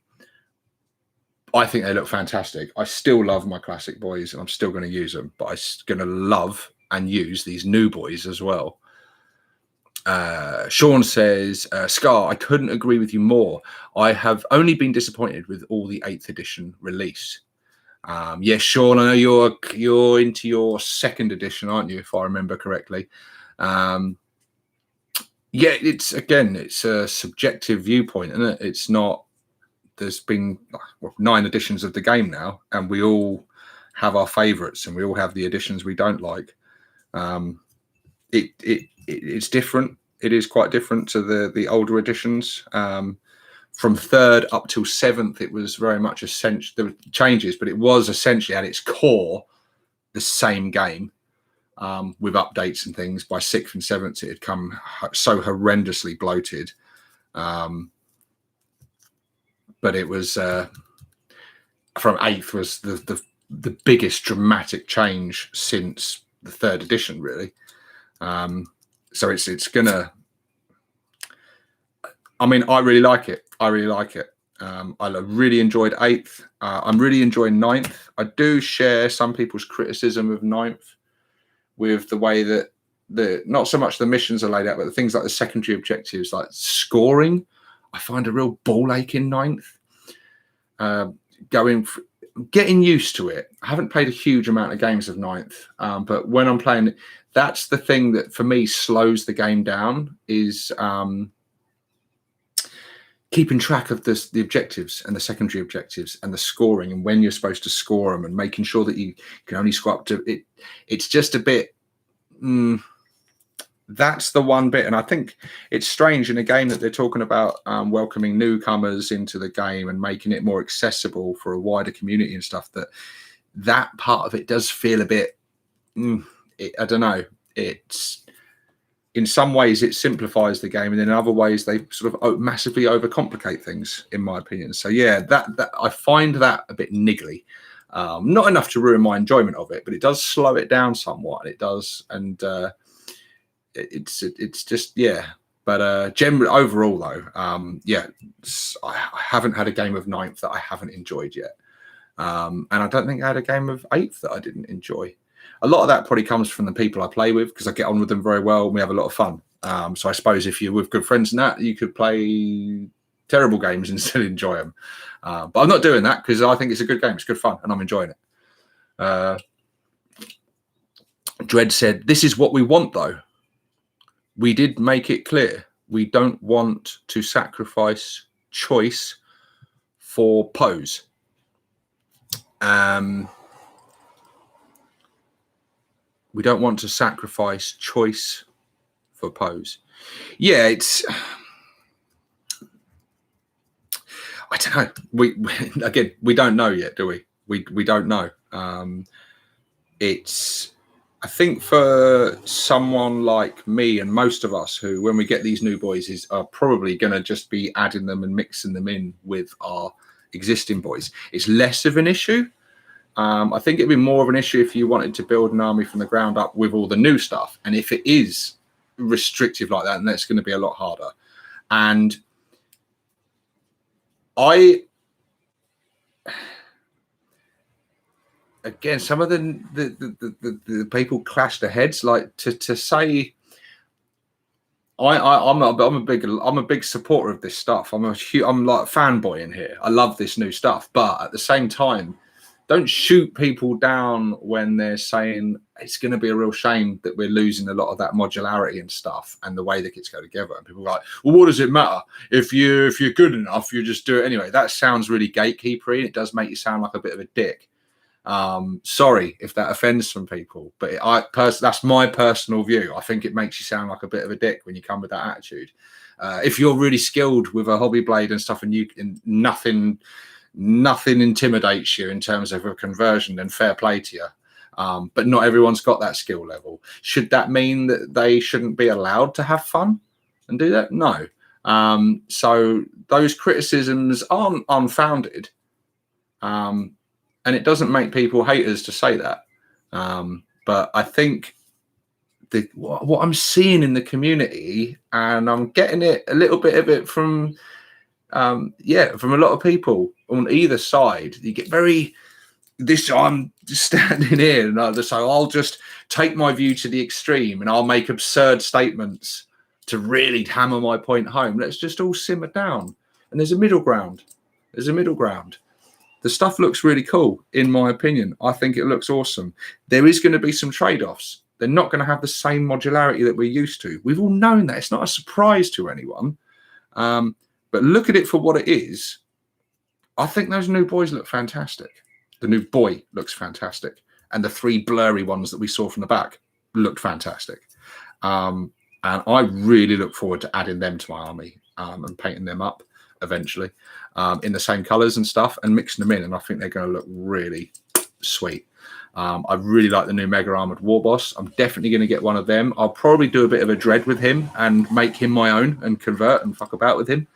think they look fantastic. I still love my classic boys, and I'm still going to use them, but I'm going to love and use these new boys as well. Sean says, Scar, I couldn't agree with you more. I have only been disappointed with all the 8th edition release. Yes, Sean, I know you're into your 2nd edition, aren't you, if I remember correctly? Yeah, it's a subjective viewpoint, isn't it? It's not. There's been 9 editions of the game now, and we all have our favourites, and we all have the editions we don't like. It's different. It is quite different to the older editions. From 3rd up till 7th, it was very much essential. There were changes, but it was essentially at its core the same game, with updates and things. By 6th and 7th, it had come so horrendously bloated. But it was from 8th was the biggest dramatic change since the 3rd edition, really. So it's gonna. I mean, I really like it. I really enjoyed 8th. I'm really enjoying 9th. I do share some people's criticism of 9th with the way that not so much the missions are laid out, but the things like the secondary objectives, like scoring. I find a real ball ache in 9th. Getting used to it. I haven't played a huge amount of games of 9th, but when I'm playing, that's the thing that for me slows the game down, is keeping track of the objectives and the secondary objectives and the scoring and when you're supposed to score them and making sure that you can only score up to it. It's just a bit. That's the one bit, and I think it's strange in a game that they're talking about welcoming newcomers into the game and making it more accessible for a wider community and stuff, that part of it does feel a bit I don't know, it's in some ways it simplifies the game, and in other ways they sort of massively overcomplicate things, in my opinion. So yeah, that I find that a bit niggly. Not enough to ruin my enjoyment of it, but it does slow it down somewhat. It does, and it's just, yeah. But generally, overall though, yeah, I haven't had a game of 9th that I haven't enjoyed yet, and I don't think I had a game of 8th that I didn't enjoy. A lot of that probably comes from the people I play with, because I get on with them very well and we have a lot of fun. So I suppose if you're with good friends and that, you could play terrible games and still enjoy them. But I'm not doing that because I think it's a good game. It's good fun and I'm enjoying it. Dread said, this is what we want though. We did make it clear. We don't want to sacrifice choice for pose. We don't want to sacrifice choice for pose. Yeah, it's. I don't know. We don't know yet, do we? We don't know. It's. I think for someone like me and most of us who, when we get these new boys, are probably going to just be adding them and mixing them in with our existing boys. It's less of an issue. I think it'd be more of an issue if you wanted to build an army from the ground up with all the new stuff. And if it is restrictive like that, then that's going to be a lot harder. And again, some of the people clash their heads. Like to say, I'm a big supporter of this stuff. I'm like a fanboy in here. I love this new stuff, but at the same time, don't shoot people down when they're saying it's going to be a real shame that we're losing a lot of that modularity and stuff and the way the kits go together. And people are like, well, what does it matter? If you're good enough, you just do it anyway. That sounds really gatekeepery. It does make you sound like a bit of a dick. Sorry if that offends some people, but that's my personal view. I think it makes you sound like a bit of a dick when you come with that attitude. If you're really skilled with a hobby blade and stuff, and nothing intimidates you in terms of a conversion, then fair play to you. But not everyone's got that skill level. Should that mean that they shouldn't be allowed to have fun and do that? No. So those criticisms aren't unfounded. And it doesn't make people haters to say that. But I think what I'm seeing in the community, and I'm getting it a little bit of it from from a lot of people on either side. You get I'm just standing here and so I'll just take my view to the extreme and I'll make absurd statements to really hammer my point home, let's just all simmer down. And there's a middle ground. There's a middle ground. The stuff looks really cool, in my opinion. I think it looks awesome. There is going to be some trade-offs. They're not going to have the same modularity that we're used to. We've all known that. It's not a surprise to anyone. But look at it for what it is. I think those new boys look fantastic. The new boy looks fantastic. And the 3 blurry ones that we saw from the back looked fantastic. And I really look forward to adding them to my army and painting them up eventually in the same colors and stuff and mixing them in. And I think they're going to look really sweet. I really like the new Mega Armored War Boss. I'm definitely going to get one of them. I'll probably do a bit of a dread with him and make him my own and convert and fuck about with him.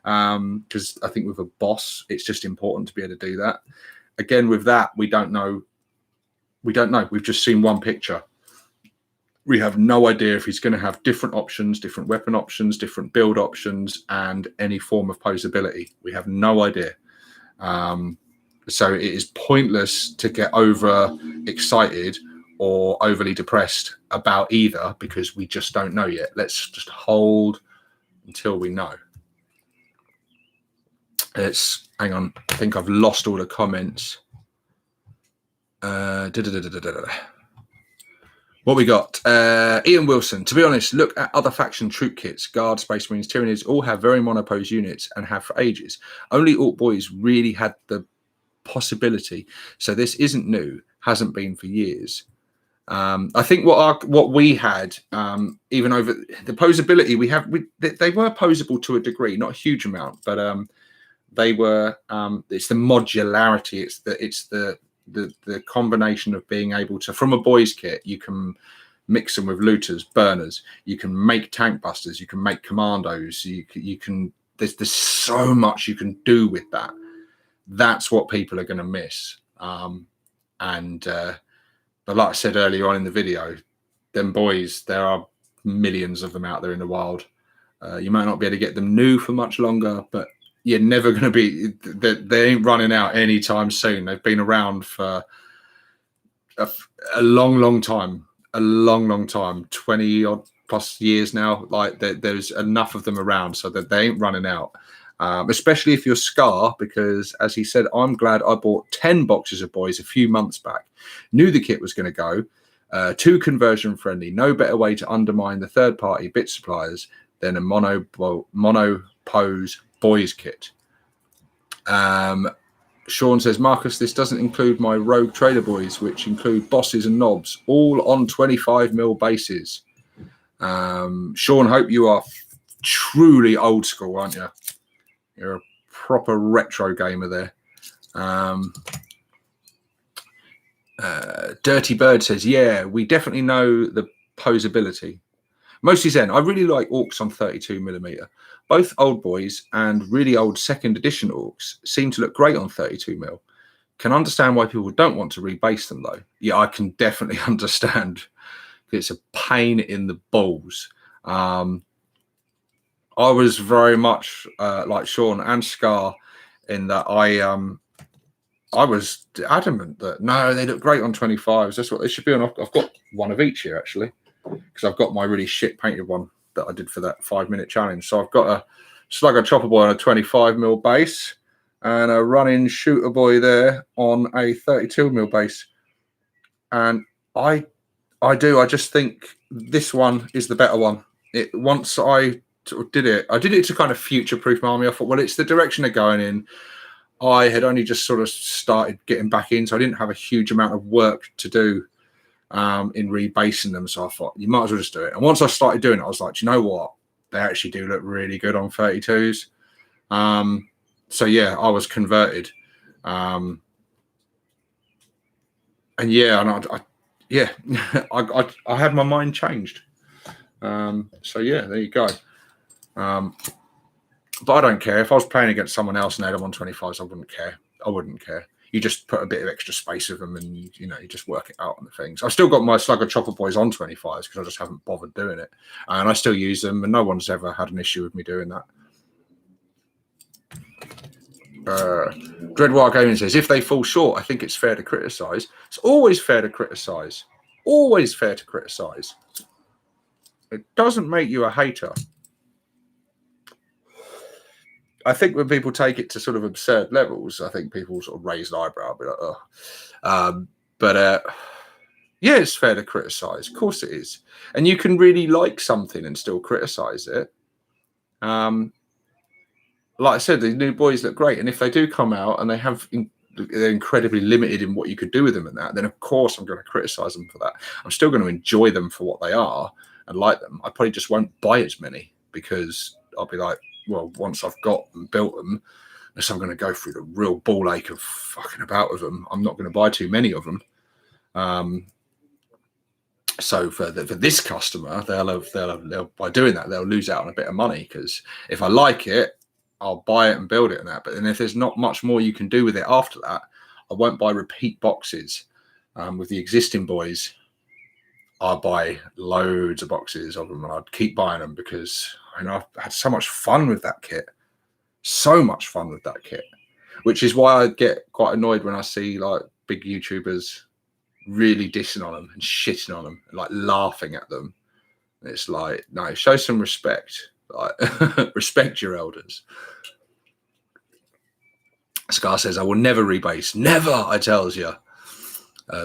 Because I think with a boss, it's just important to be able to do that. Again, with that, we don't know. We don't know. We've just seen one picture. We have no idea if he's going to have different options, different weapon options, different build options, and any form of posability. We have no idea. So it is pointless to get over excited or overly depressed about either because we just don't know yet. Let's just hold until we know. Hang on. I think I've lost all the comments. What we got? Ian Wilson. To be honest, look at other faction troop kits. Guard, Space Marines, Tyranids all have very monopose units and have for ages. Only Ork Boyz really had the possibility. So this isn't new. Hasn't been for years. I think what we had, even over the posability, they were posable to a degree, not a huge amount, but they were. It's the modularity. It's the combination of being able to, from a boys kit, you can mix them with looters, burners. You can make tank busters. You can make commandos. You can. There's so much you can do with that. That's what people are going to miss. But like I said earlier on in the video, them boys, there are millions of them out there in the wild. You might not be able to get them new for much longer, but you're never going to be. They ain't running out anytime soon. They've been around for a long time, 20 odd plus years now. Like there's enough of them around so that they ain't running out. Especially if you're Scar, because as he said, I'm glad I bought 10 boxes of boys a few months back. Knew the kit was going to go. Too conversion friendly. No better way to undermine the third party bit suppliers than a mono pose boys kit. Sean says, Marcus, this doesn't include my rogue trader boys, which include bosses and knobs, all on 25mm bases. Sean, hope you are truly old school, aren't you? You're a proper retro gamer there. Dirty Bird says, yeah, we definitely know the posability. Mostly Zen. I really like Orks on 32mm. Both old boys and really old second edition Orks seem to look great on 32mm. Can understand why people don't want to rebase them though. Yeah, I can definitely understand. It's a pain in the balls. I was very much like Sean and Scar in that I was adamant that no, they look great on 25s. That's what they should be on. I've got one of each here actually, because I've got my really shit painted one that I did for that 5-minute challenge. So I've got a Slugger Chopper Boy on a 25mm base and a running Shooter Boy there on a 32mm base. And I just think this one is the better one. Once I did it to kind of future-proof my army. I thought, well, it's the direction they're going in. I had only just sort of started getting back in, so I didn't have a huge amount of work to do in rebasing them. So I thought, you might as well just do it. And once I started doing it, I was like, do you know what? They actually do look really good on 32s. So yeah, I was converted. And yeah, and I had my mind changed. So yeah, there you go. But I don't care. If I was playing against someone else and they had them on 25s, I wouldn't care. You just put a bit of extra space with them and you just work it out on the things. I've still got my Slugger Chopper Boys on 25s because I just haven't bothered doing it. And I still use them and no one's ever had an issue with me doing that. Dreadwire Gaming says, if they fall short, I think it's fair to criticise. It's always fair to criticise. Always fair to criticise. It doesn't make you a hater. I think when people take it to sort of absurd levels, I think people sort of raise an eyebrow, be like, oh. Yeah, it's fair to criticize. Of course it is. And you can really like something and still criticize it. Like I said, the new boys look great. And if they do come out and they're incredibly limited in what you could do with them and that, then of course I'm going to criticize them for that. I'm still going to enjoy them for what they are and like them. I probably just won't buy as many because I'll be like, well, once I've got them, built them, unless I'm going to go through the real ball ache of fucking about with them, I'm not going to buy too many of them. So for this customer, they'll by doing that, they'll lose out on a bit of money, because if I like it, I'll buy it and build it and that. But then if there's not much more you can do with it after that, I won't buy repeat boxes. With the existing boys, I'll buy loads of boxes of them and I'd keep buying them because I've had so much fun with that kit. So much fun with that kit, which is why I get quite annoyed when I see like big YouTubers really dissing on them and shitting on them and like laughing at them. It's like, no, show some respect. Like, respect your elders. Scar says, I will never rebase. Never, I tells you.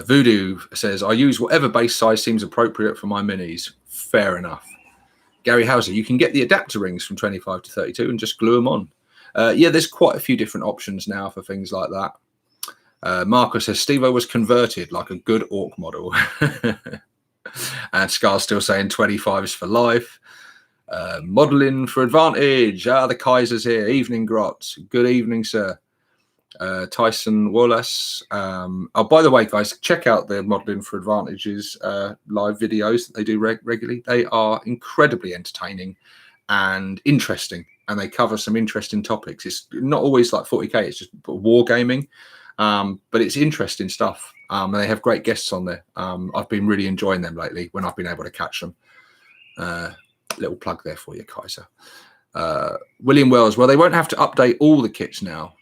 Voodoo says, I use whatever base size seems appropriate for my minis. Fair enough. Gary Hauser, you can get the adapter rings from 25 to 32 and just glue them on. Yeah, there's quite a few different options now for things like that. Marco says, Stevo was converted like a good Ork model. And Scar's still saying 25s for life. Modeling for advantage. The Kaiser's here. Evening, Grot. Good evening, sir. Tyson Wallace. Oh, by the way, guys, check out the Modeling for Advantages live videos that they do regularly. They are incredibly entertaining and interesting, and they cover some interesting topics. It's not always like 40k, it's just wargaming, but it's interesting stuff. And they have great guests on there. I've been really enjoying them lately when I've been able to catch them. Little plug there for you, Kaiser. William Wells, well, they won't have to update all the kits now.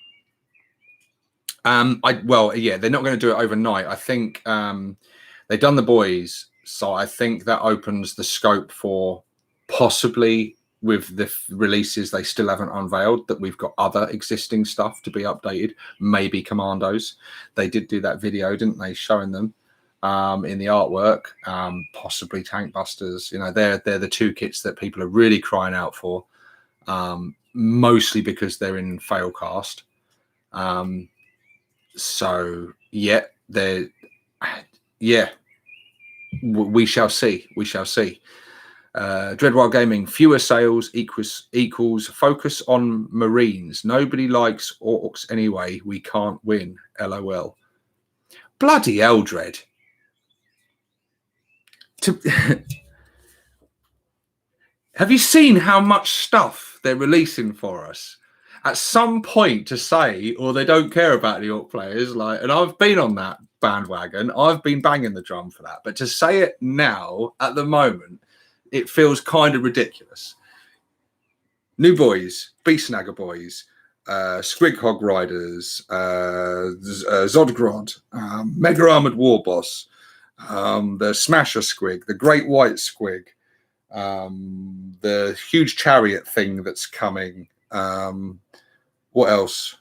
Well, yeah, they're not going to do it overnight. I think they've done the boys, so I think that opens the scope for possibly, with the releases they still haven't unveiled, that we've got other existing stuff to be updated. Maybe Commandos. They did do that video, didn't they, showing them in the artwork. Possibly Tank Busters. You know, they're the two kits that people are really crying out for, mostly because they're in Failcast. So yeah, we shall see. We shall see. Dreadwild Gaming, fewer sales equals focus on Marines. Nobody likes Orks anyway. We can't win. LOL. Bloody hell, Dread. Have you seen how much stuff they're releasing for us? At some point to say, or they don't care about the Ork players, like, and I've been on that bandwagon. I've been banging the drum for that. But to say it now, at the moment, it feels kind of ridiculous. New boys, Beast Snagger boys, Squig Hog Riders, Zodgrod, Mega Armored War Boss, the Smasher Squig, the Great White Squig, the huge chariot thing that's coming. What else?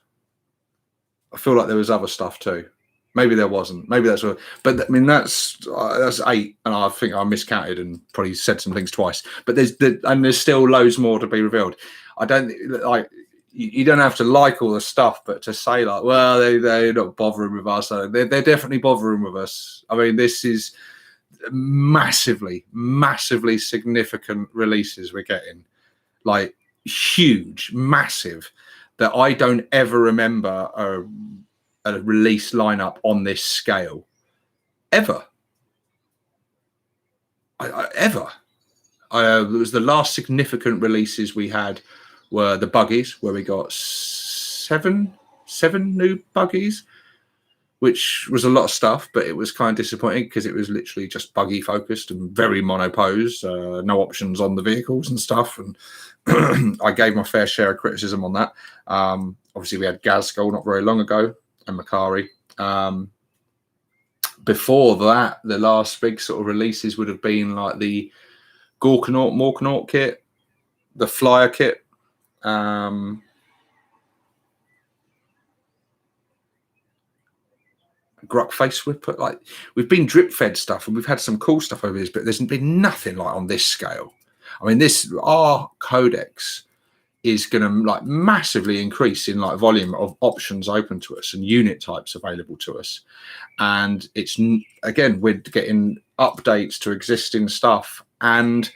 I feel like there was other stuff too. Maybe there wasn't. Maybe that's what. But I mean, that's 8, and I think I miscounted and probably said some things twice. But there's still loads more to be revealed. I don't like. You don't have to like all the stuff, but to say like, well, they're not bothering with us. They're definitely bothering with us. I mean, this is massively significant releases we're getting, like huge, massive, that I don't ever remember a release lineup on this scale ever. It was the last significant releases we had were the buggies, where we got seven new buggies, which was a lot of stuff, but it was kind of disappointing because it was literally just buggy focused and very monopose, no options on the vehicles and stuff. And I gave my fair share of criticism on that. Obviously, we had Gazgul not very long ago and Makari. Before that, the last big sort of releases would have been like the Gorkanaut, Morkanaut kit, the Flyer kit. Grot face whip. Like, we've been drip fed stuff and we've had some cool stuff over this, but there's been nothing like on this scale. I mean, our codex is going to like massively increase in like volume of options open to us and unit types available to us. And it's, again, we're getting updates to existing stuff and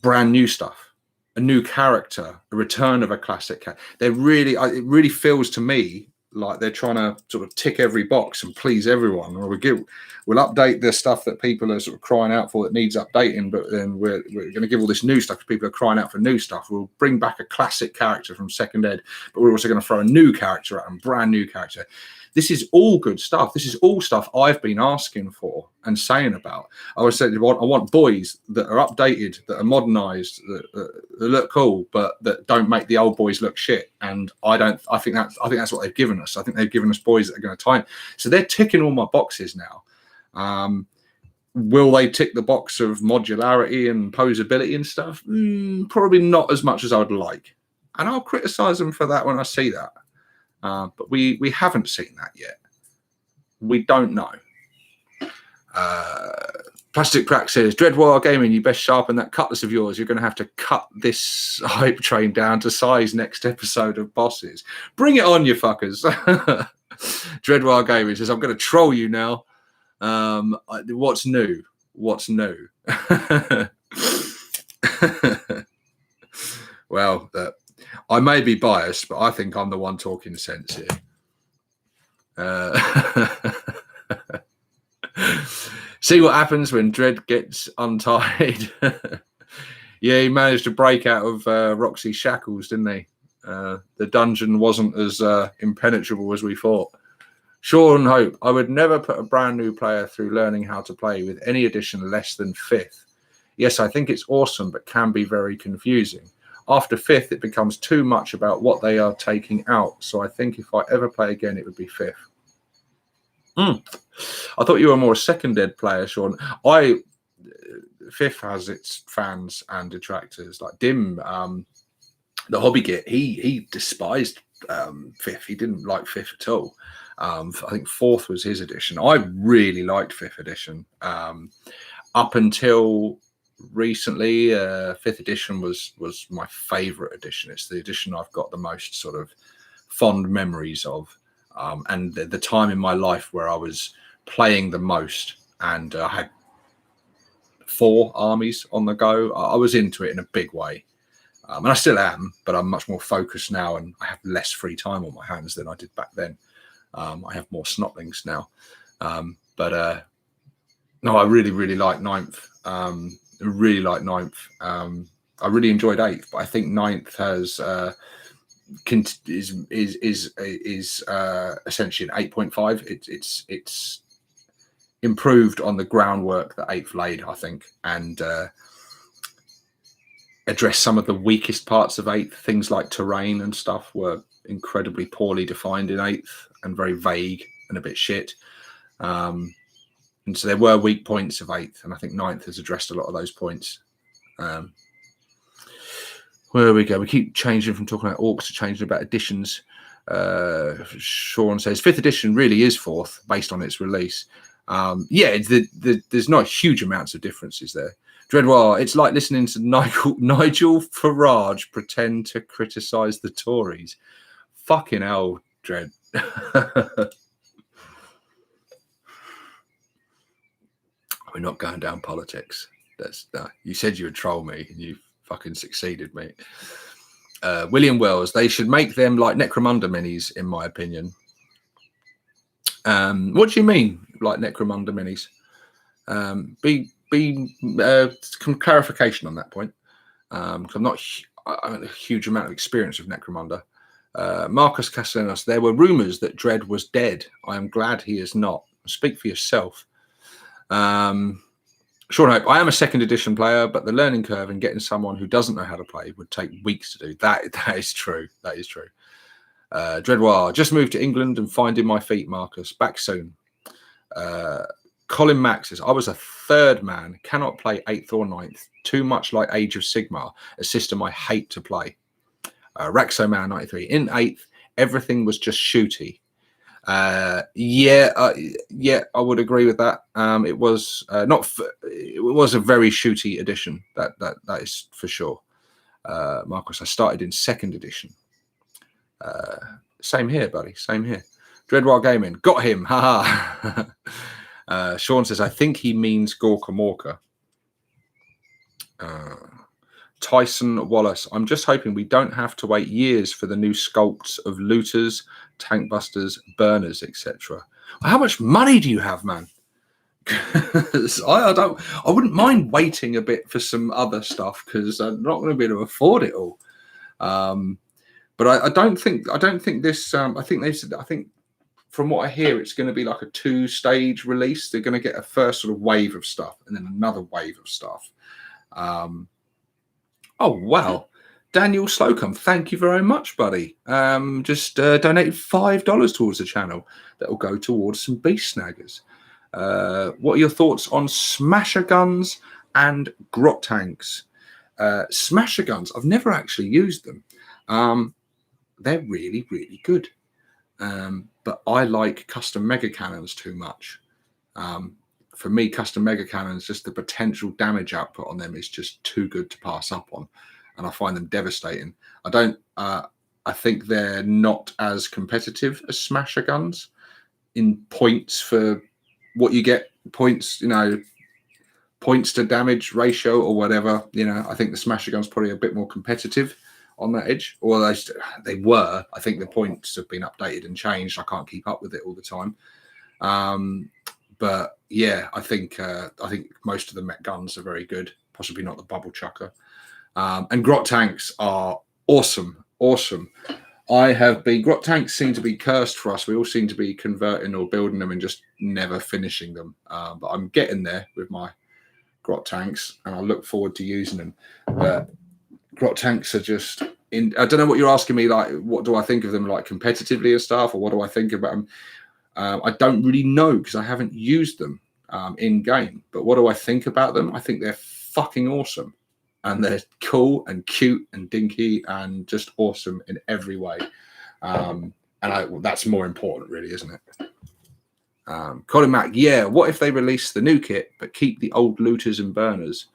brand new stuff, a new character, a return of a classic character. It really feels to me like they're trying to sort of tick every box and please everyone. Or we'll update the stuff that people are sort of crying out for that needs updating, but then we're going to give all this new stuff because people are crying out for new stuff. We'll bring back a classic character from second ed, but we're also going to throw a new character at them, brand new character. This is all good stuff. This is all stuff I've been asking for and saying about. I was saying I want boys that are updated, that are modernized, that look cool, but that don't make the old boys look shit. And I think that's what they've given us. I think they've given us boys that are going to time. So they're ticking all my boxes now. Will they tick the box of modularity and posability and stuff? Probably not as much as I would like. And I'll criticize them for that when I see that. But we haven't seen that yet. We don't know. Plastic Crack says, Dreadwire Gaming, you best sharpen that cutlass of yours. You're going to have to cut this hype train down to size next episode of Bosses. Bring it on, you fuckers. Dreadwire Gaming says, I'm going to troll you now. What's new? What's new? Well, I may be biased, but I think I'm the one talking sense here. See what happens when Dread gets untied. Yeah, he managed to break out of Roxy's shackles, didn't he? The dungeon wasn't as impenetrable as we thought. Sean Hope, I would never put a brand new player through learning how to play with any edition less than 5th. Yes, I think it's awesome, but can be very confusing. After 5th, it becomes too much about what they are taking out. So I think if I ever play again, it would be 5th. I thought you were more a second ed player, Sean. 5th has its fans and detractors. Like Dim, the hobby git, he despised 5th. He didn't like 5th at all. I think 4th was his edition. I really liked 5th edition. Up until recently, 5th edition was my favorite edition. It's the edition I've got the most sort of fond memories of, and the time in my life where I was playing the most, and I had 4 armies on the go. I was into it in a big way, and I still am, but I'm much more focused now, and I have less free time on my hands than I did back then. I have more snotlings now, but no, I really like 9th. Really like 9th. I really enjoyed 8th, but I think 9th has is essentially an 8.5. It's improved on the groundwork that 8th laid, I think, and addressed some of the weakest parts of 8th. Things like terrain and stuff were incredibly poorly defined in 8th and very vague and a bit shit. And so there were weak points of 8th, and I think 9th has addressed a lot of those points. Where we go, we keep changing from talking about orcs to changing about editions. Sean says 5th edition really is 4th based on its release. Yeah, there's not huge amounts of differences there. Dreadwire, it's like listening to Nigel Farage pretend to criticise the Tories. Fucking hell, Dread. We're not going down politics. You said you would troll me, and you fucking succeeded, mate. William Wells, they should make them like Necromunda minis, in my opinion. What do you mean, like Necromunda minis? Some clarification on that point. Because I have a huge amount of experience with Necromunda. Marcus Castellanos, there were rumours that Dread was dead. I am glad he is not. Speak for yourself. Sean Hope, I am a 2nd edition player, but the learning curve in getting someone who doesn't know how to play would take weeks to do. That is true. That is true. Dreadwire, just moved to England and finding my feet, Marcus. Back soon. Colin Max says, I was a third man. Cannot play 8th or 9th. Too much like Age of Sigmar, a system I hate to play. Raxoman 93. In 8th, everything was just shooty. Yeah, I would agree with that. It was it was a very shooty edition. That is for sure. Marcus, I started in 2nd edition. Same here, buddy. Same here. Dreadwild Gaming, got him. Haha. Sean says, I think he means Gorka Morka. Tyson Wallace, I'm just hoping we don't have to wait years for the new sculpts of looters, tank busters, burners, etc. Well, how much money do you have, man? I wouldn't mind waiting a bit for some other stuff because I'm not going to be able to afford it all. But I don't think this. I think from what I hear, it's going to be like a 2-stage release. They're going to get a first sort of wave of stuff and then another wave of stuff. Oh, wow. Daniel Slocum, thank you very much, buddy. Just donated $5 towards the channel. That will go towards some beast snaggers. What are your thoughts on smasher guns and grot tanks? Smasher guns, I've never actually used them. They're really, really good. But I like custom mega cannons too much. For me, custom mega cannons, just the potential damage output on them is just too good to pass up on, and I find them devastating. I think they're not as competitive as smasher guns in points for what you get, points, points to damage ratio or whatever. I think the smasher gun's probably a bit more competitive on that edge, or they were. I think the points have been updated and changed. I can't keep up with it all the time. But yeah, I think most of the mech guns are very good. Possibly not the bubble chucker. And grot tanks are awesome. Grot tanks seem to be cursed for us. We all seem to be converting or building them and just never finishing them. But I'm getting there with my grot tanks, and I look forward to using them. But grot tanks are just I don't know what you're asking me. Like, what do I think of them, like competitively and stuff, or what do I think about them? I don't really know because I haven't used them in game. But what do I think about them? I think they're fucking awesome, and they're cool and cute and dinky and just awesome in every way. That's more important, really, isn't it? Colin Mack, yeah. What if they release the new kit but keep the old looters and burners?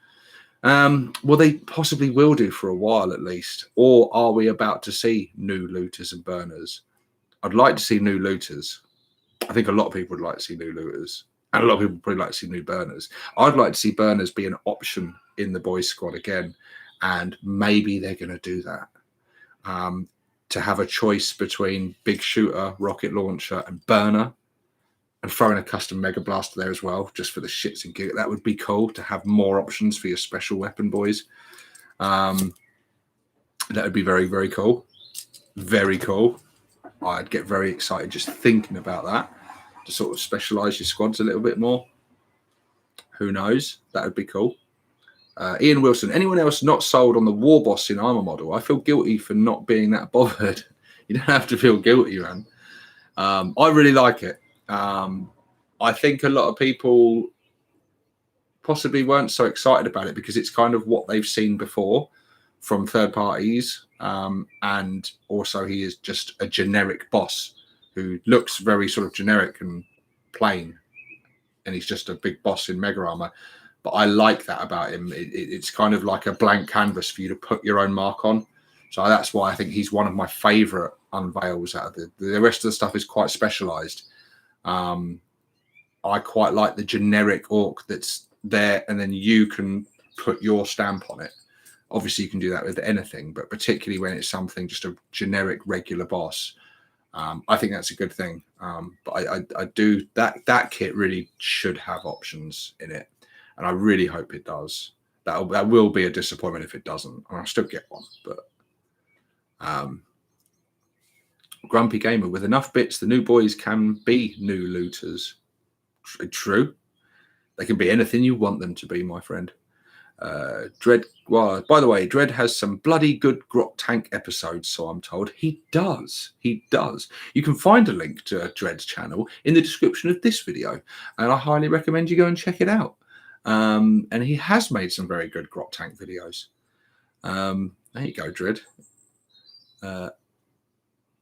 Well, they possibly will do for a while at least. Or are we about to see new looters and burners? I'd like to see new looters. I think a lot of people would like to see new looters, and a lot of people would probably like to see new burners. I'd like to see burners be an option in the boys squad again, and maybe they're going to do that. To have a choice between big shooter, rocket launcher, and burner, and throwing a custom mega blaster there as well, just for the shits and giggles. That would be cool to have more options for your special weapon boys. That would be very, very cool. Very cool. I'd get very excited just thinking about that, to sort of specialize your squads a little bit more. Who knows? That would be cool. Ian Wilson, anyone else not sold on the War Boss in armor model? I feel guilty for not being that bothered. You don't have to feel guilty, man. I really like it. I think a lot of people possibly weren't so excited about it because it's kind of what they've seen before from third parties. And also he is just a generic boss who looks very sort of generic and plain. And he's just a big boss in mega armor. But I like that about him. It's kind of like a blank canvas for you to put your own mark on. So that's why I think he's one of my favorite unveils out of the rest of the stuff is quite specialized. I quite like the generic orc that's there, and then you can put your stamp on it. Obviously, you can do that with anything, but particularly when it's something just a generic regular boss, I think that's a good thing. But I do that kit really should have options in it, and I really hope it does. That will be a disappointment if it doesn't. I'll still get one, but Grumpy Gamer, with enough bits, the new boys can be new looters. True. They can be anything you want them to be, my friend. Dread, well, by the way, Dread has some bloody good grot tank episodes, so I'm told. He does. You can find a link to Dread's channel in the description of this video, and I highly recommend you go and check it out. And he has made some very good Grot tank videos. There you go, Dread.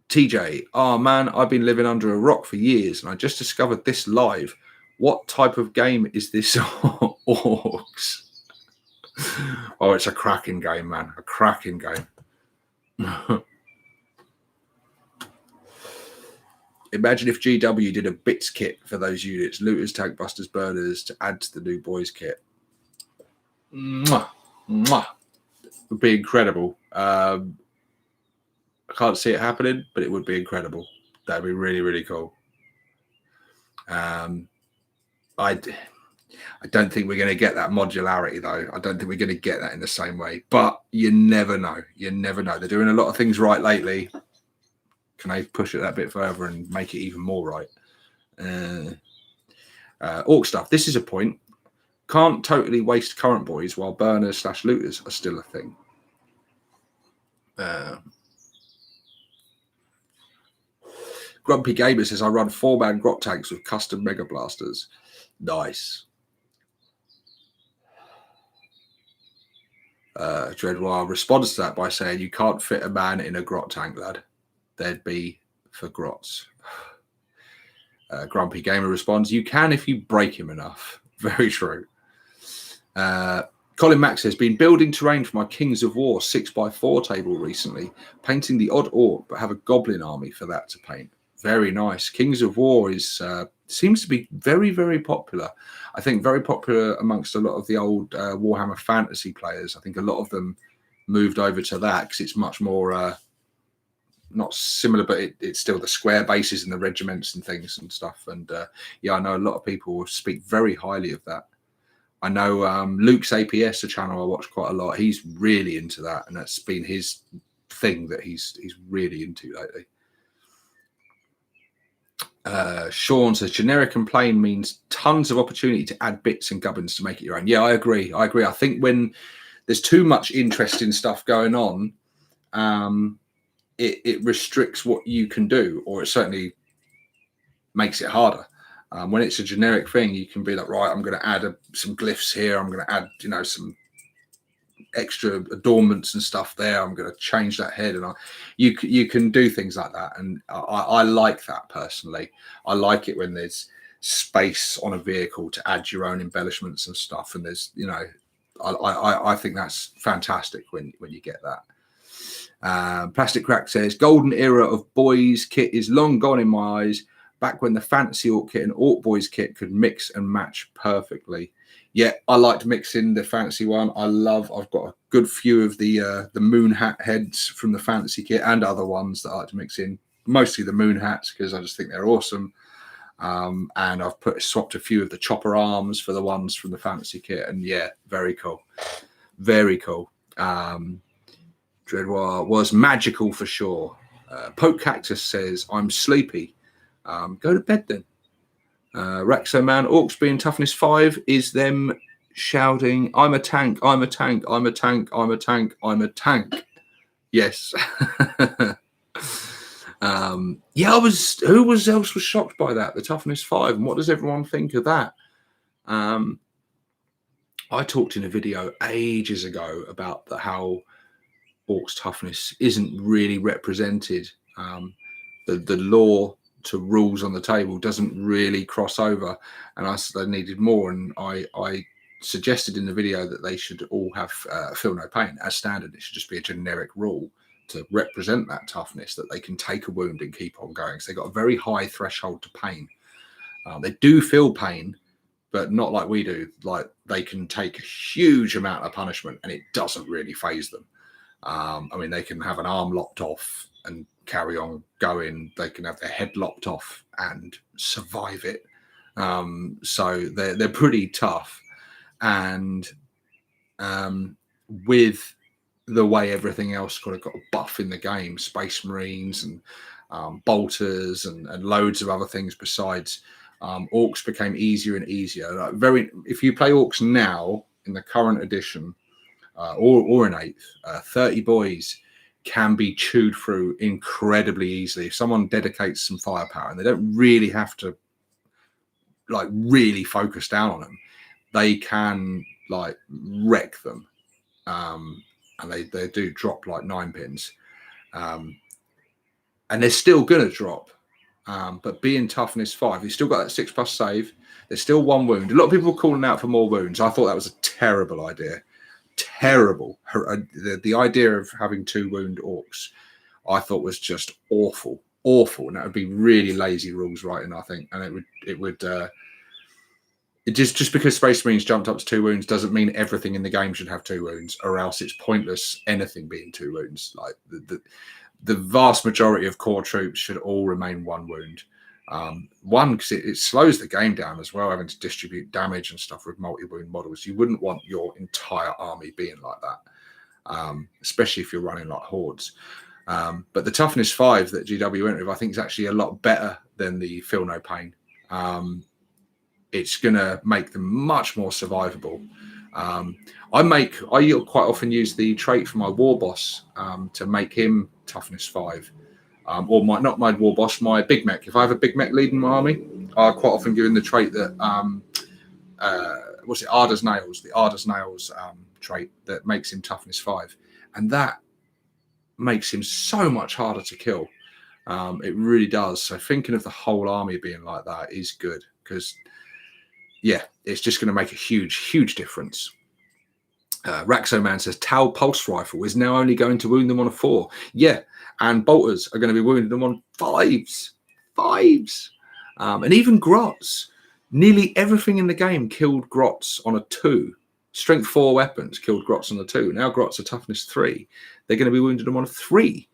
TJ, oh man, I've been living under a rock for years and I just discovered this live. What type of game is this? Orks. Oh, it's a cracking game, man. A cracking game. Imagine if GW did a bits kit for those units, looters, tank busters, burners, to add to the new boys kit. Mwah, mwah. It would be incredible. I can't see it happening, but it would be incredible. That'd be really, really cool. I don't think we're going to get that modularity, though. I don't think we're going to get that in the same way. But you never know. You never know. They're doing a lot of things right lately. Can they push it that bit further and make it even more right? Ork stuff. This is a point. Can't totally waste current boys while burners / looters are still a thing. Grumpy Gamer says, I run 4-man Grot tanks with custom Mega Blasters. Nice. Dreadwire responds to that by saying, you can't fit a man in a Grot tank, lad. There'd be for Grots. Grumpy Gamer responds, you can if you break him enough. Very true. Colin Max has been building terrain for my Kings of War 6x4 table recently, painting the odd orc, but have a goblin army for that to paint. Very nice. Kings of War is seems to be very, very popular. I think very popular amongst a lot of the old Warhammer Fantasy players. I think a lot of them moved over to that because it's much more not similar, but it's still the square bases and the regiments and things and stuff. And yeah, I know a lot of people speak very highly of that. I know Luke's APS, a channel I watch quite a lot. He's really into that, and that's been his thing that he's really into lately. Sean says generic and plain means tons of opportunity to add bits and gubbins to make it your own. Yeah, I agree. I think when there's too much interesting stuff going on, it restricts what you can do, or it certainly makes it harder. When it's a generic thing, you can be like, right, I'm going to add some glyphs here. I'm going to add, some extra adornments and stuff there. I'm going to change that head, and you can do things like that. And I like that personally. I like it when there's space on a vehicle to add your own embellishments and stuff. And there's, I think that's fantastic when you get that. Plastic Crack says golden era of boys kit is long gone in my eyes. Back when the fantasy Ork kit and Ork Boyz kit could mix and match perfectly. Yeah, I liked mixing the fantasy one. I've got a good few of the moon hat heads from the fantasy kit and other ones that I like to mix in. Mostly the moon hats because I just think they're awesome. And I've swapped a few of the chopper arms for the ones from the fantasy kit. And yeah, very cool. Very cool. Dreadwire was magical for sure. Poke Cactus says, I'm sleepy. Go to bed then. Rexo Man, Orks being toughness 5 is them shouting, I'm a tank, I'm a tank, I'm a tank, I'm a tank, I'm a tank. Yes. Yeah, who else was shocked by that? The toughness 5. And what does everyone think of that? I talked in a video ages ago about how Orks toughness isn't really represented. The law to rules on the table doesn't really cross over, and I said I needed more, and I suggested in the video that they should all have feel no pain as standard. It should just be a generic rule to represent that toughness, that they can take a wound and keep on going. So they've got a very high threshold to pain. They do feel pain, but not like we do. Like they can take a huge amount of punishment and it doesn't really faze them. I mean, they can have an arm lopped off and carry on going. They can have their head lopped off and survive it. So they're pretty tough. And with the way everything else kind of got a buff in the game, Space Marines and bolters and loads of other things besides, Orks became easier and easier. Like if you play Orks now in the current edition, or in 8th, 30 boys can be chewed through incredibly easily if someone dedicates some firepower, and they don't really have to like really focus down on them. they can like wreck them, and they do drop like 9 pins, and they're still gonna drop. But being toughness 5, you've still got that 6+ save. There's still 1 wound. A lot of people were calling out for more wounds. I thought that was a terrible idea. Terrible. The idea of having 2 wound orcs, I thought was just awful, and that would be really lazy rules writing, I think. And it just because Space Marines jumped up to 2 wounds doesn't mean everything in the game should have 2 wounds, or else it's pointless anything being 2 wounds. Like the vast majority of core troops should all remain 1 wound. One, because it slows the game down as well, having to distribute damage and stuff with multi-wound models. You wouldn't want your entire army being like that, especially if you're running like hordes. But the toughness 5 that GW went with, I think, is actually a lot better than the Feel No Pain. It's going to make them much more survivable. I quite often use the trait for my war boss to make him toughness 5. Or not my war boss, my big mech. If I have a big mech leading my army, I quite often give him the trait that what's it, Arda's Nails, the Arda's Nails trait that makes him toughness 5, and that makes him so much harder to kill. It really does. So thinking of the whole army being like that is good, because yeah, it's just going to make a huge difference. Raxoman says Tau Pulse Rifle is now only going to wound them on a 4. Yeah, and bolters are going to be wounding them on 5s. And even grots. Nearly everything in the game killed grots on a 2. Strength 4 weapons killed grots on a 2. Now grots are toughness 3. They're going to be wounding them on a 3,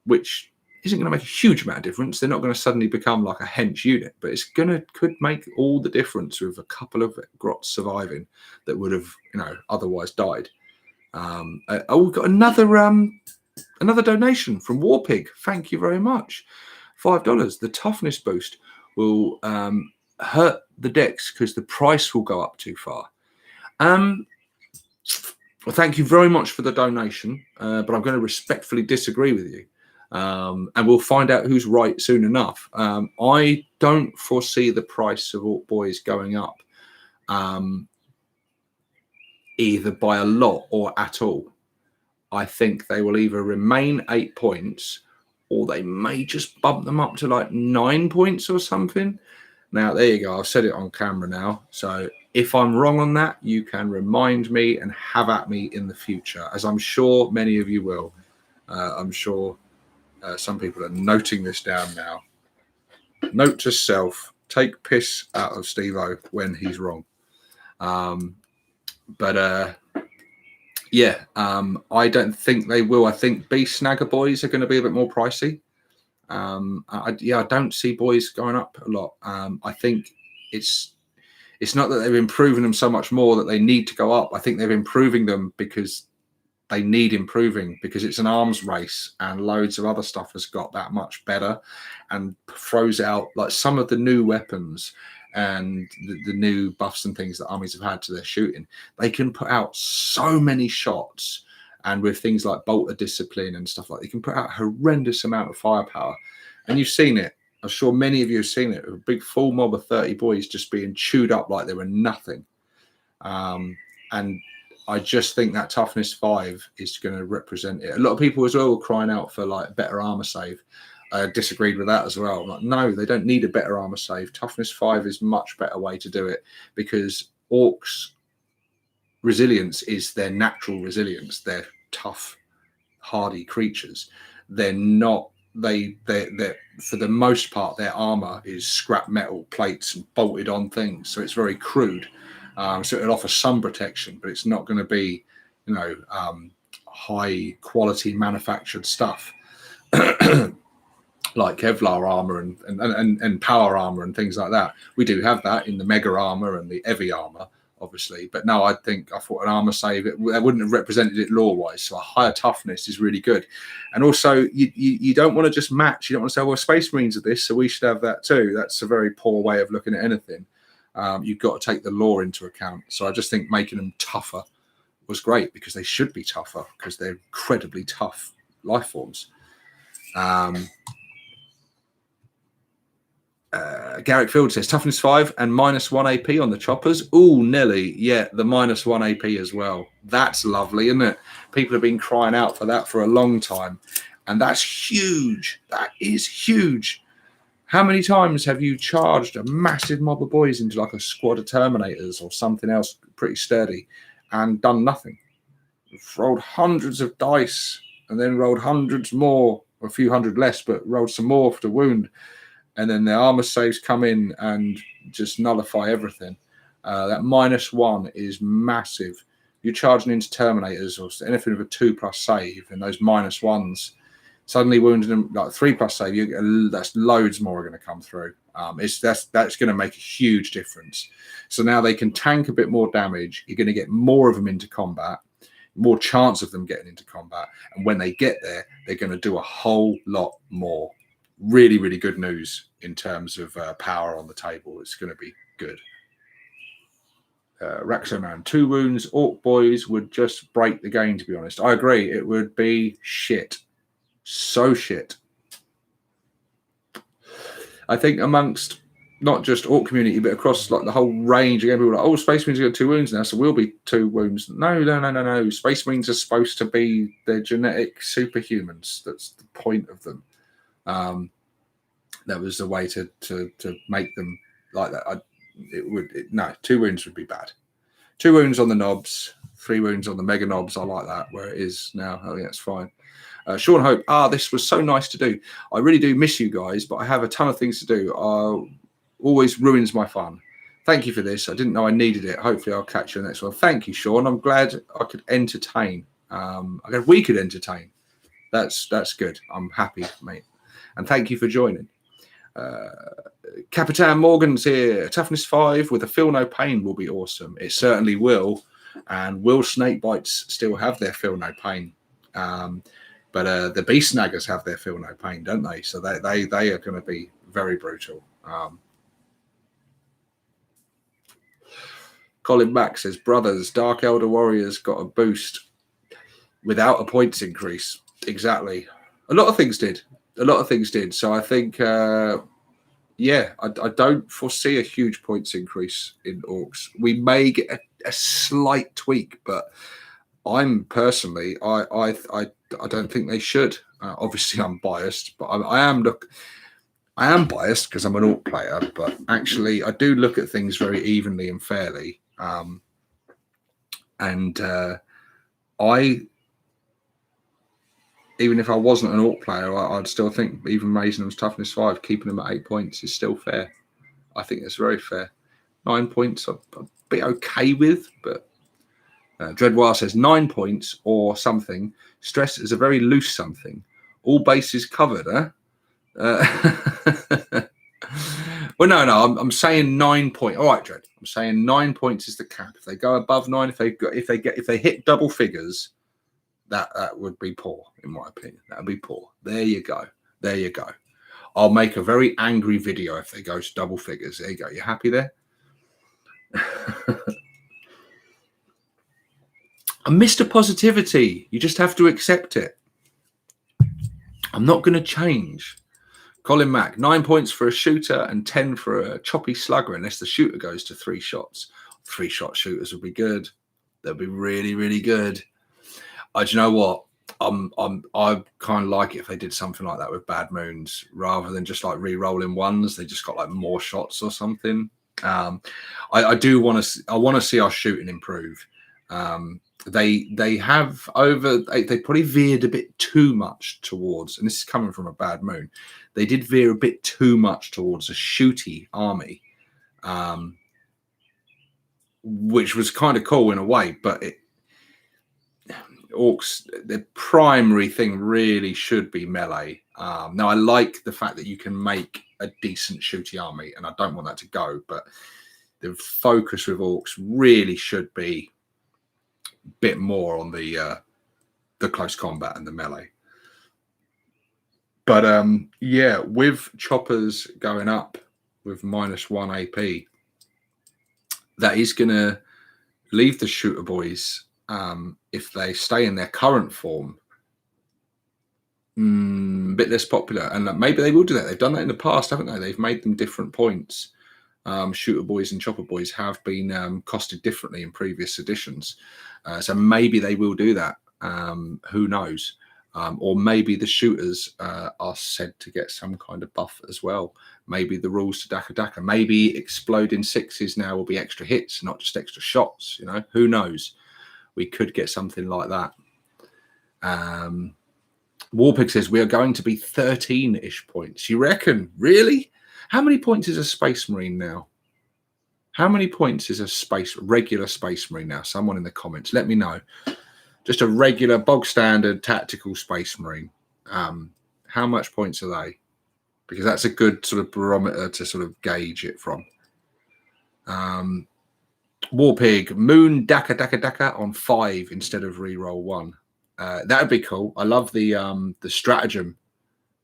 which isn't going to make a huge amount of difference. They're not going to suddenly become like a hench unit, but it's could make all the difference with a couple of grots surviving that would have, otherwise died. We've got another donation from Warpig. Thank you very much. $5. The toughness boost will hurt the decks because the price will go up too far. Well, thank you very much for the donation, but I'm going to respectfully disagree with you. And we'll find out who's right soon enough. I don't foresee the price of Ork Boyz going up either by a lot or at all. I think they will either remain 8 points, or they may just bump them up to like 9 points or something. Now, there you go. I've said it on camera now. So if I'm wrong on that, you can remind me and have at me in the future, as I'm sure many of you will. I'm sure some people are noting this down now. Note to self, take piss out of Stevo when he's wrong. I don't think they will. I think Beast Snagger Boys are going to be a bit more pricey. I don't see boys going up a lot. I think it's not that they're improving them so much more that they need to go up. I think they're improving them because they need improving, because it's an arms race and loads of other stuff has got that much better and throws out like some of the new weapons and the new buffs and things that armies have had to their shooting. They can put out so many shots, and with things like bolter discipline and stuff like that, they can put out a horrendous amount of firepower. And you've seen it. I'm sure many of you have seen it. A big full mob of 30 boys just being chewed up like they were nothing. And I just think that toughness 5 is going to represent it. A lot of people as well were crying out for like better armor save. I disagreed with that as well. I'm like, no, they don't need a better armor save. Toughness 5 is a much better way to do it, because orcs' resilience is their natural resilience. They're tough, hardy creatures. They're not. They're for the most part, their armor is scrap metal plates and bolted on things, so it's very crude. So it'll offer some protection, but it's not going to be, high quality manufactured stuff like Kevlar armor and power armor and things like that. We do have that in the mega armor and the heavy armor, obviously, but no, I thought an armor save, it wouldn't have represented it lore wise. So a higher toughness is really good. And also you don't want to just match. You don't want to say, well, Space Marines are this, so we should have that too. That's a very poor way of looking at anything. You've got to take the lore into account. So I just think making them tougher was great, because they should be tougher, because they're incredibly tough life forms. Garrick Field says toughness 5 and -1 AP on the choppers. Oh, Nelly, yeah, the -1 AP as well. That's lovely, isn't it? People have been crying out for that for a long time, and that's huge. That is huge. How many times have you charged a massive mob of boys into like a squad of Terminators or something else pretty sturdy and done nothing? You've rolled hundreds of dice and then rolled hundreds more, or a few hundred less, but rolled some more for the wound. And then the armor saves come in and just nullify everything. That -1 is massive. You're charging into Terminators or anything with a 2+ save, and those -1s suddenly wounding them like 3+ save. That's loads more are going to come through. That's going to make a huge difference. So now they can tank a bit more damage. You're going to get more of them into combat, more chance of them getting into combat, and when they get there, they're going to do a whole lot more. Really, really good news in terms of power on the table. It's going to be good. Raxoman, 2 wounds. Ork Boyz would just break the game, to be honest. I agree. It would be shit. So shit. I think amongst not just Ork community, but across like the whole range, again, people are like, oh, Space Marines got 2 wounds now, so we'll be 2 wounds. No. Space Marines are supposed to be the genetic superhumans. That's the point of them. That was the way to make them like that. No, 2 wounds would be bad. 2 wounds on the knobs, 3 wounds on the mega knobs. I like that where it is now. I think that's fine. Sean Hope, this was so nice to do. I really do miss you guys, but I have a ton of things to do. Always ruins my fun. Thank you for this. I didn't know I needed it. Hopefully I'll catch you on the next one. Thank you, Sean. I'm glad I could entertain. We could entertain. That's good. I'm happy, mate. And thank you for joining. Capitan Morgan's here. Toughness 5 with a feel no pain will be awesome. It certainly will. And will snake bites still have their feel no pain? But the beast snaggers have their feel no pain, don't they? So they are going to be very brutal. Colin Mack says, brothers, Dark Elder Warriors got a boost without a points increase. Exactly. A lot of things did. So I think, I don't foresee a huge points increase in Orks. We may get a slight tweak, but I'm personally, I don't think they should. Obviously, I'm biased, but I am biased because I'm an Ork player. But actually, I do look at things very evenly and fairly. Even if I wasn't an Ork player, I'd still think even raising them's toughness 5, keeping them at 8 points is still fair. I think it's very fair. 9 points, I'd be okay with, but Dreadwire says 9 points or something. Stress is a very loose something. All bases covered, huh? Well, no. I'm saying 9 points. All right, Dread. I'm saying 9 points is the cap. If they go above 9, if they hit double figures, that would be poor, in my opinion. That would be poor. There you go. I'll make a very angry video if they go to double figures. There you go. You happy there? And Mr. Positivity, you just have to accept it. I'm not going to change. Colin Mack, 9 points for a shooter and 10 for a choppy slugger, unless the shooter goes to 3 shots. 3-shot shooters would be good. They'll be really, really good. Do you know what? I kind of like it if they did something like that with Bad Moons, rather than just like re-rolling ones. They just got like more shots or something. I want to see our shooting improve. They have they probably veered a bit too much towards, and this is coming from a Bad Moon, they did veer a bit too much towards a shooty army, which was kind of cool in a way, but Orks, the primary thing really should be melee. Now, I like the fact that you can make a decent shooty army, and I don't want that to go, but the focus with Orks really should be a bit more on the close combat and the melee. But with choppers going up with -1 AP, that is going to leave the shooter boys, if they stay in their current form, bit less popular, and maybe they will do that. They've done that in the past, haven't they? They've made them different points. Shooter Boys and Chopper Boys have been costed differently in previous editions, so maybe they will do that. Who knows? Or maybe the shooters are said to get some kind of buff as well. Maybe the rules to Daka Daka, maybe exploding sixes now will be extra hits, not just extra shots. You know, who knows? We could get something like that. Warpig says we are going to be 13-ish points. You reckon? Really? How many points is a Space Marine now? How many points is a regular Space Marine now? Someone in the comments, let me know. Just a regular, bog standard, tactical Space Marine. How much points are they? Because that's a good sort of barometer to sort of gauge it from. Warpig, Moon Daka Daka Daka on 5 instead of reroll 1. That would be cool. I love the stratagem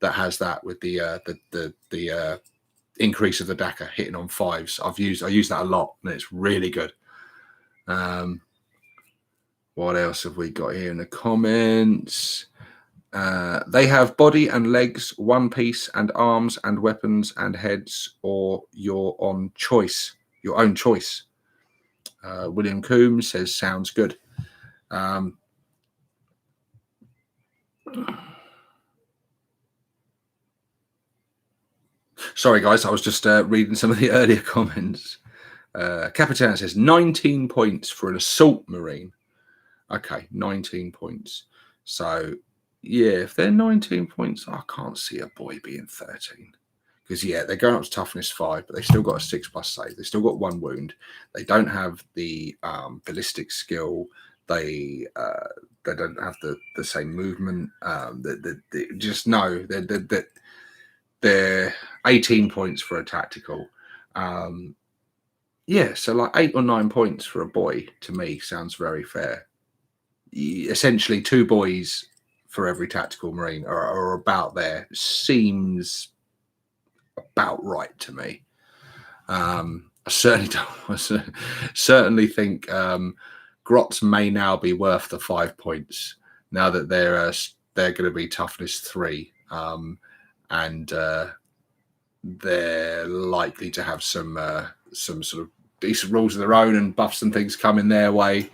that has that with the increase of the Daka hitting on 5s. I use that a lot, and it's really good. What else have we got here in the comments? They have body and legs, one piece, and arms and weapons and heads, or your own choice. William Coombs says sounds good. Sorry, guys, I was just reading some of the earlier comments. Capitan says 19 points for an assault marine. Okay, 19 points. So, yeah, if they're 19 points, I can't see a boy being 13. Because, yeah, they're going up to toughness 5, but they've still got a 6+ save. They've still got 1 wound. They don't have the ballistic skill. They don't have the same movement. Just know that they're 18 points for a tactical. Yeah, so like 8 or 9 points for a boy, to me, sounds very fair. Essentially 2 boys for every tactical marine or about there seems about right to me. I certainly think Grots may now be worth the 5 points now that they're going to be toughness 3, and they're likely to have some sort of decent rules of their own and buffs and things coming their way.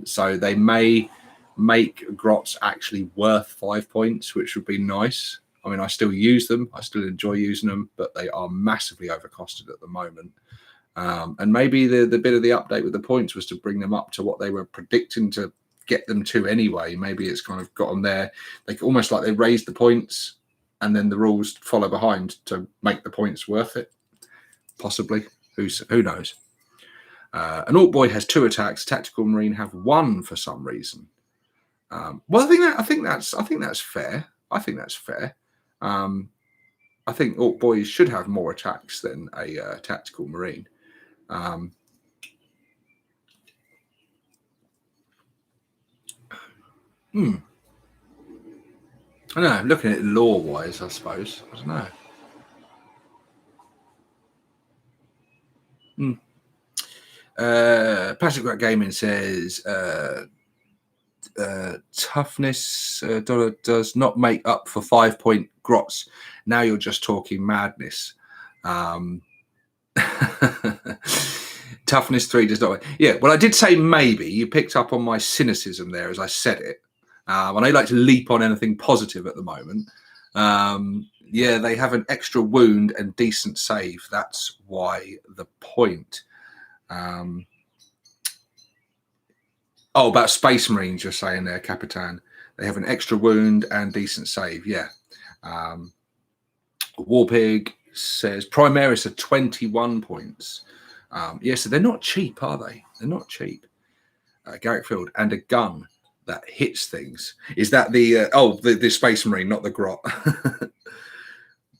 So they may make Grots actually worth 5 points, which would be nice. I mean, I still use them. I still enjoy using them, but they are massively overcosted at the moment. And maybe the bit of the update with the points was to bring them up to what they were predicting to get them to anyway. Maybe it's kind of got them there. Like almost like they raised the points and then the rules follow behind to make the points worth it. Possibly. Who knows? An Ork Boy has 2 attacks. Tactical Marine have 1 for some reason. Well, I think that's fair. I think that's fair. I think Ork Boys should have more attacks than a tactical Marine. I don't know. Looking at it lore-wise, I suppose. I don't know. Patrick Grot Gaming says toughness does not make up for 5-point Grots. Now you're just talking madness. Toughness 3 does not. Yeah, well, I did say maybe. You picked up on my cynicism there as I said it. And I like to leap on anything positive at the moment. Yeah, they have an extra wound and decent save. That's why the point. Oh, about Space Marines, you're saying there, Capitan. They have an extra wound and decent save. Yeah. Warpig says Primaris are 21 points. Yeah, so they're not cheap, are they? They're not cheap. Garrick Field, and a gun that hits things. Is that the Space Marine, not the Grot?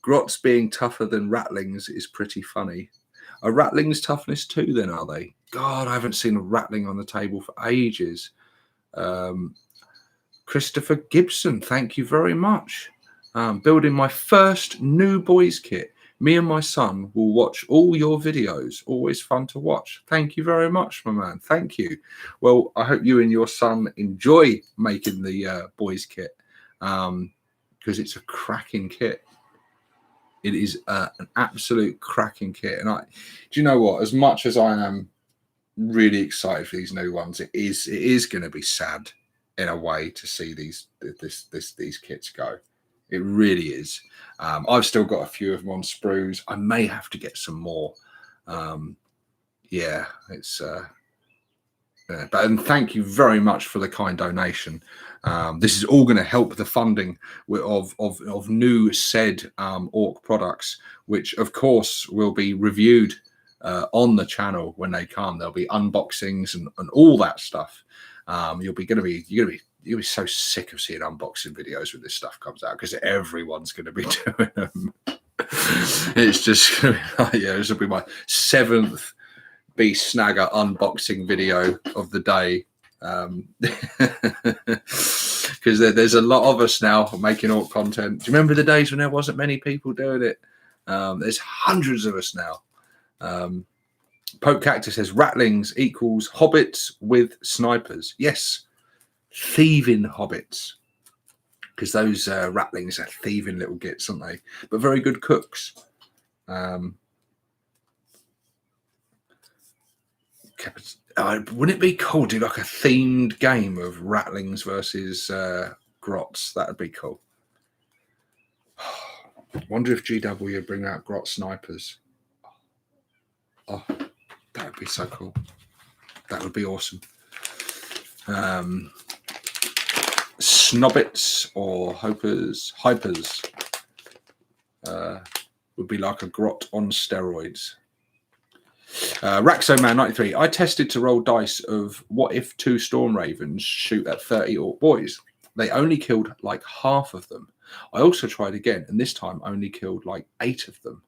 Grots being tougher than Rattlings is pretty funny. Are Rattlings toughness 2 then, are they? God, I haven't seen a Rattling on the table for ages. Christopher Gibson, thank you very much. Building my first new boys kit. Me and my son will watch all your videos. Always fun to watch. Thank you very much, my man. Thank you. Well, I hope you and your son enjoy making the boys kit. because it's a cracking kit. It is an absolute cracking kit. And do you know what? As much as I am really excited for these new ones, it is going to be sad in a way to see these kits go. It really is. I've still got a few of them on sprues. I may have to get some more. Yeah, it's. And thank you very much for the kind donation. This is all going to help the funding of new said Ork products, which of course will be reviewed on the channel when they come. There'll be unboxings and all that stuff. You'll be so sick of seeing unboxing videos when this stuff comes out, because everyone's going to be doing them. It's just going to be like, yeah, this will be my 7th Beast Snagger unboxing video of the day, because there's a lot of us now making Ork content. Do you remember the days when there wasn't many people doing it? There's hundreds of us now. Poke Cactus says rattlings equals hobbits with snipers. Yes, thieving hobbits, because those rattlings are thieving little gits, aren't they? But very good cooks. Wouldn't it be cool to do like a themed game of rattlings versus grots? That would be cool. Wonder if GW would bring out grot snipers. Oh, that would be so cool. That would be awesome. Snobbits or hypers would be like a grot on steroids. Raxoman93, I tested to roll dice of what if 2 Storm Ravens shoot at 30 Ork Boyz. They only killed like half of them. I also tried again, and this time only killed like 8 of them.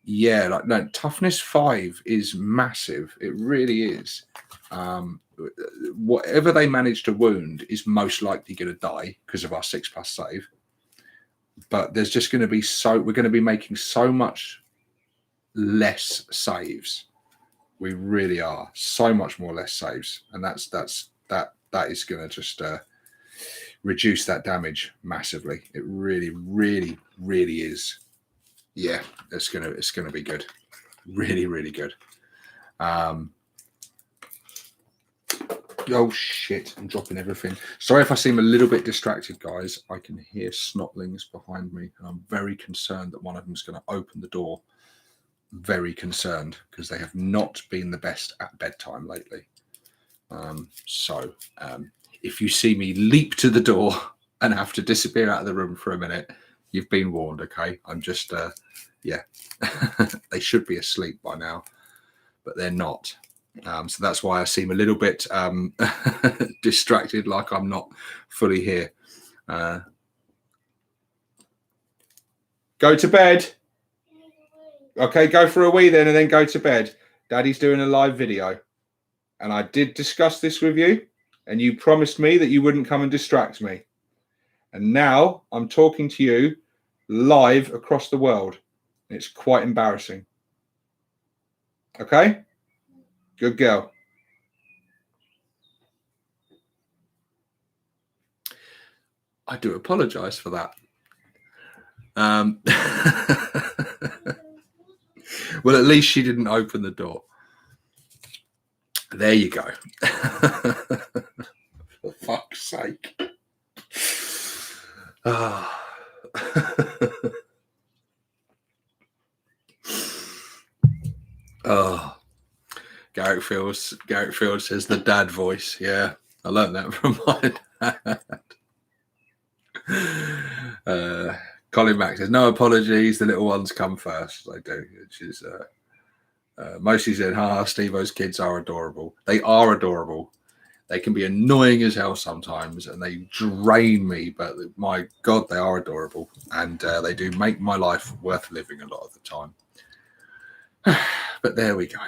Yeah, like no, toughness 5 is massive. It really is. Whatever they manage to wound is most likely going to die because of our 6+ save. But there's just going to be we're going to be making so much less saves. We really are so much more less saves, and that is going to just reduce that damage massively. It really is. Yeah, it's gonna be good. Really good. Oh shit, I'm dropping everything. Sorry if I seem a little bit distracted, guys. I can hear snotlings behind me, and I'm very concerned that one of them is going to open the door. Very concerned, because they have not been the best at bedtime lately. So if you see me leap to the door and have to disappear out of the room for a minute, you've been warned, okay? I'm just, yeah. They should be asleep by now, but they're not. So that's why I seem a little bit distracted, like I'm not fully here. Go to bed. Okay, go for a wee then, and then go to bed. Daddy's doing a live video. And I did discuss this with you, and you promised me that you wouldn't come and distract me. And now I'm talking to you live across the world. It's quite embarrassing. Okay? Good girl. I do apologize for that. Well, at least she didn't open the door. There you go. For fuck's sake. Oh. Oh. Garrick Fields says the dad voice. Yeah, I learned that from my dad. Colin Mack says, no apologies, the little ones come first. They do, which is mostly said, Stevo's kids are adorable. They are adorable. They can be annoying as hell sometimes, and they drain me, but my God, they are adorable. And they do make my life worth living a lot of the time. But there we go.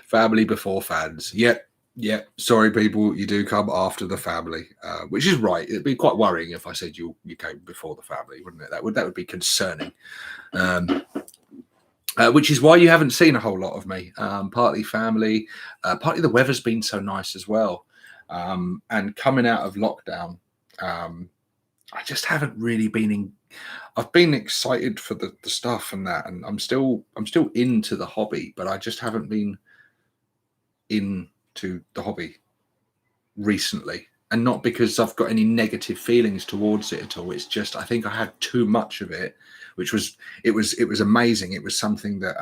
Family before fans. Yep. Sorry, people. You do come after the family, which is right. It'd be quite worrying if I said you came before the family, wouldn't it? That would be concerning. which is why you haven't seen a whole lot of me. Partly family, partly the weather's been so nice as well. And coming out of lockdown, I just haven't really been in. I've been excited for the stuff and that, and I'm still into the hobby, but I just haven't been into the hobby recently. And not because I've got any negative feelings towards it at all. It's just I think I had too much of it, which was it was amazing. It was something that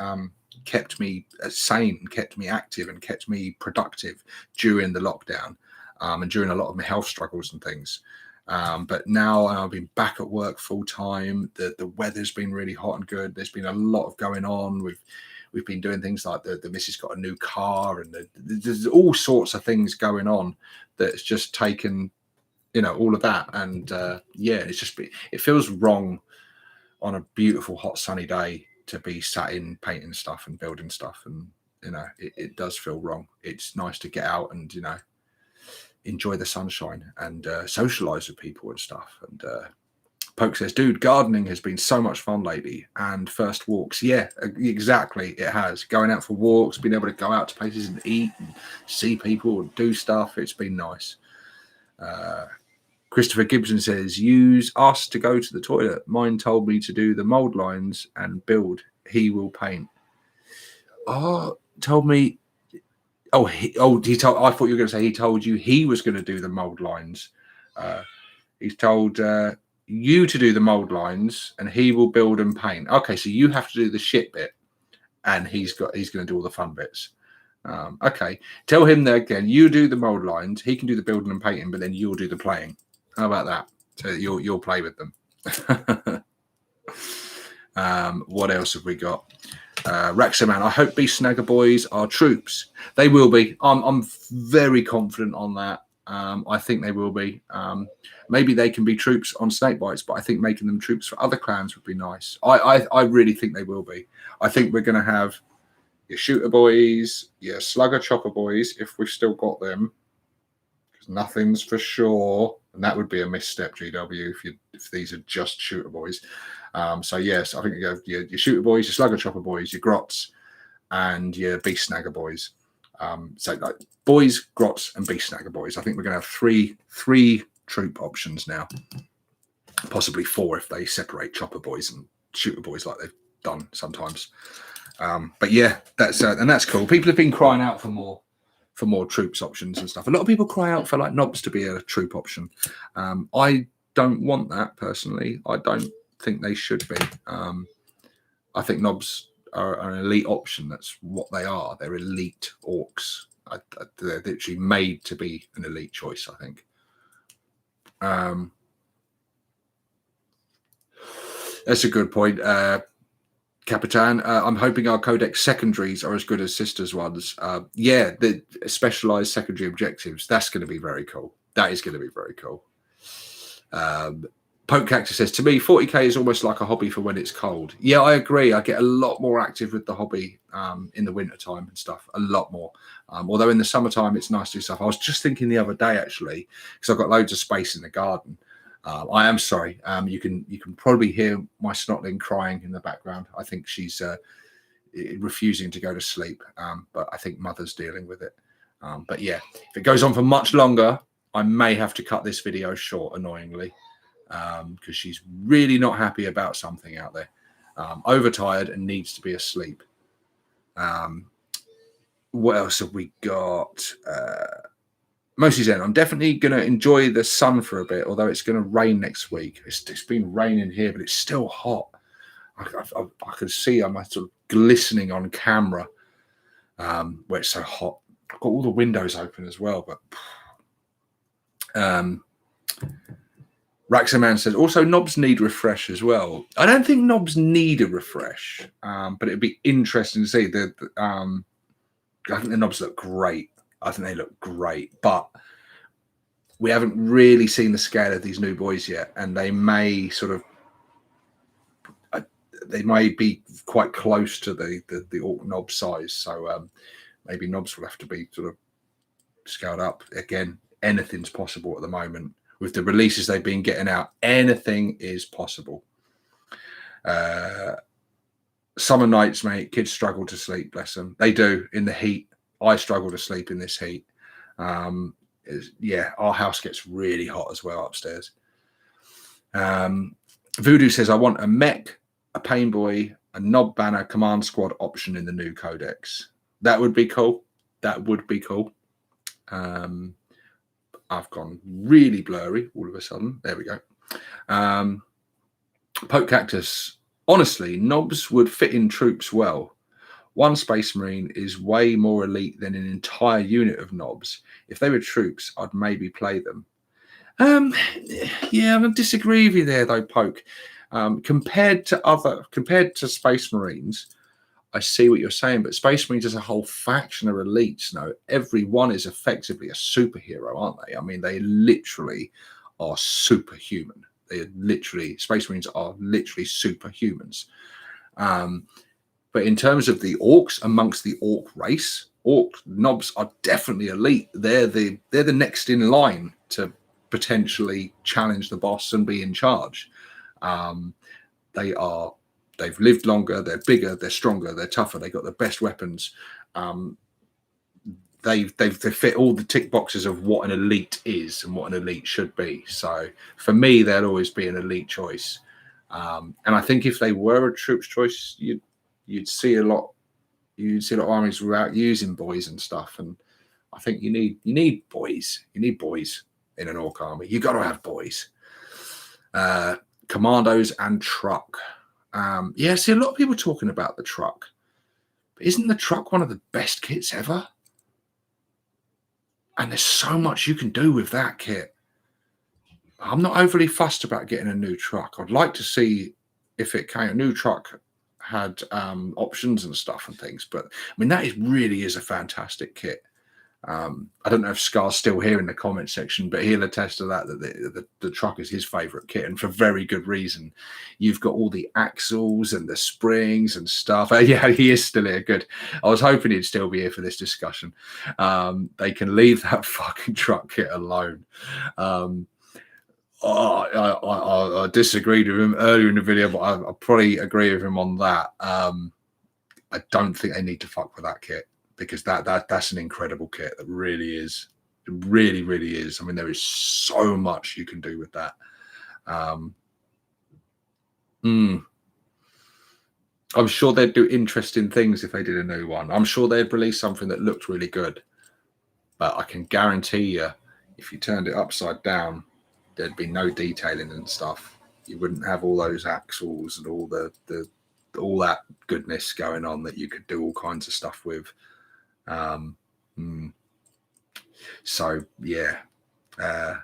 kept me sane, kept me active, and kept me productive during the lockdown, and during a lot of my health struggles and things. But now I've been back at work full time. The weather's been really hot and good. There's been a lot of going on. We've been doing things like the missus got a new car, and there's all sorts of things going on that's just taken, all of that. And yeah, it feels wrong on a beautiful hot sunny day to be sat in painting stuff and building stuff, and it does feel wrong. It's nice to get out and enjoy the sunshine and socialize with people and stuff. And Poke says, dude, gardening has been so much fun lately. And first walks. Yeah, exactly. It has. Going out for walks, being able to go out to places and eat and see people and do stuff. It's been nice. Christopher Gibson says, use us to go to the toilet. Mine told me to do the mold lines and build. He will paint. Oh, told me. He told. I thought you were going to say he told you he was going to do the mold lines. He's told you to do the mold lines, and he will build and paint. Okay, so you have to do the shit bit, and he's going to do all the fun bits. Okay, tell him that again. You do the mold lines. He can do the building and painting, but then you'll do the playing. How about that? So you'll play with them. What else have we got? Raxaman, I hope Beast Snagger Boys are troops. They will be. I'm very confident on that. I think they will be. Maybe they can be troops on Snakebites, but I think making them troops for other clans would be nice. I really think they will be. I think we're going to have your Shooter Boys, your Slugger Chopper Boys, if we've still got them, because nothing's for sure, and that would be a misstep, GW, if these are just Shooter Boys. So yes, I think you have your Shooter Boys, your Slugger Chopper Boys, your Grots, and your Beast Snagger Boys. So like Boys, Grots, and Beast Snagger Boys. I think we're going to have three troop options now, possibly 4 if they separate Chopper Boys and Shooter Boys like they've done sometimes. But yeah, that's cool. People have been crying out for more troops options and stuff. A lot of people cry out for like knobs to be a troop option. I don't want that personally. I don't think they should be. I think knobs are an elite option. That's what they are. They're elite orcs. They're literally made to be an elite choice, I think. That's a good point, Capitan. I'm hoping our Codex secondaries are as good as Sisters ones. Yeah, the specialized secondary objectives. That's going to be very cool. That is going to be very cool. Poke Cactus says, to me, 40k is almost like a hobby for when it's cold. Yeah, I agree. I get a lot more active with the hobby in the winter time and stuff, a lot more. Although in the summertime, it's nice to do stuff. I was just thinking the other day, actually, because I've got loads of space in the garden. I am sorry. You can probably hear my snotling crying in the background. I think she's refusing to go to sleep, but I think Mother's dealing with it. But yeah, if it goes on for much longer, I may have to cut this video short, annoyingly. Because she's really not happy about something out there, overtired and needs to be asleep. What else have we got? Mostly Zen. I'm definitely going to enjoy the sun for a bit, although it's going to rain next week. It's been raining here, but it's still hot. I can see I'm sort of glistening on camera where it's so hot. I've got all the windows open as well, but Raxaman says, also, knobs need refresh as well. I don't think knobs need a refresh, but it'd be interesting to see. I think the knobs look great. I think they look great, but we haven't really seen the scale of these new boys yet, and they may be quite close to the Ork knob size. So maybe knobs will have to be sort of scaled up. Again, anything's possible at the moment. With the releases they've been getting out, anything is possible. summer nights, mate, kids struggle to sleep, bless them. They do in the heat. I struggle to sleep in this heat. Yeah, our house gets really hot as well upstairs. Voodoo says, I want a mech, a pain boy, a knob banner, command squad option in the new codex. That would be cool. That would be cool. I've gone really blurry all of a sudden. There we go. Poke Cactus. Honestly, knobs would fit in troops well. One Space Marine is way more elite than an entire unit of knobs. If they were troops, I'd maybe play them. Yeah, I'm going to disagree with you there, though, Poke. Compared to Space Marines, I see what you're saying, but Space Marines as a whole faction are elites. No, everyone is effectively a superhero, aren't they? I mean, they literally are superhuman. Space Marines are literally superhumans. But in terms of the Orks amongst the Ork race, Ork knobs are definitely elite. They're the next in line to potentially challenge the boss and be in charge. They've lived longer, they're bigger, they're stronger, they're tougher, they've got the best weapons. They fit all the tick boxes of what an elite is and what an elite should be. So for me, they'll always be an elite choice. And I think if they were a troops choice, you'd see a lot of armies without using boys and stuff. And I think you need boys. You need boys in an Ork army. You got to have boys. Commandos and truck. Yeah, see a lot of people talking about the truck. But isn't the truck one of the best kits ever? And there's so much you can do with that kit. I'm not overly fussed about getting a new truck. I'd like to see if it came. A new truck had options and stuff and things. But I mean, really is a fantastic kit. I don't know if Scar's still here in the comment section, but he'll attest to that the truck is his favorite kit, and for very good reason. You've got all the axles and the springs and stuff. Yeah, he is still here. Good. I was hoping he'd still be here for this discussion. They can leave that fucking truck kit alone. I disagreed with him earlier in the video, but I probably agree with him on that. I don't think they need to fuck with that kit, because that's an incredible kit. That really is. It really, really is. I mean, there is so much you can do with that. I'm sure they'd do interesting things if they did a new one. I'm sure they'd release something that looked really good. But I can guarantee you, if you turned it upside down, there'd be no detailing and stuff. You wouldn't have all those axles and all all that goodness going on that you could do all kinds of stuff with. So yeah, are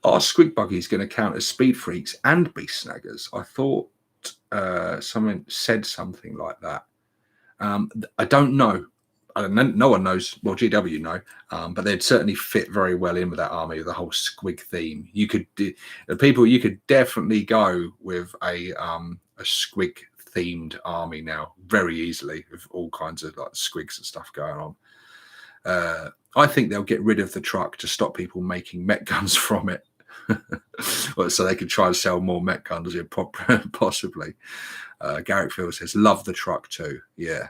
squig buggies going to count as speed freaks and beast snaggers? I thought someone said something like that. I don't know. I don't know. No one knows. Well, GW know, but they'd certainly fit very well in with that army, with the whole squig theme. You could definitely go with a squig themed army now very easily, with all kinds of like squigs and stuff going on. I think they'll get rid of the truck to stop people making mech guns from it. So they could try to sell more mech guns, possibly. Garrick Phil says, love the truck too. Yeah.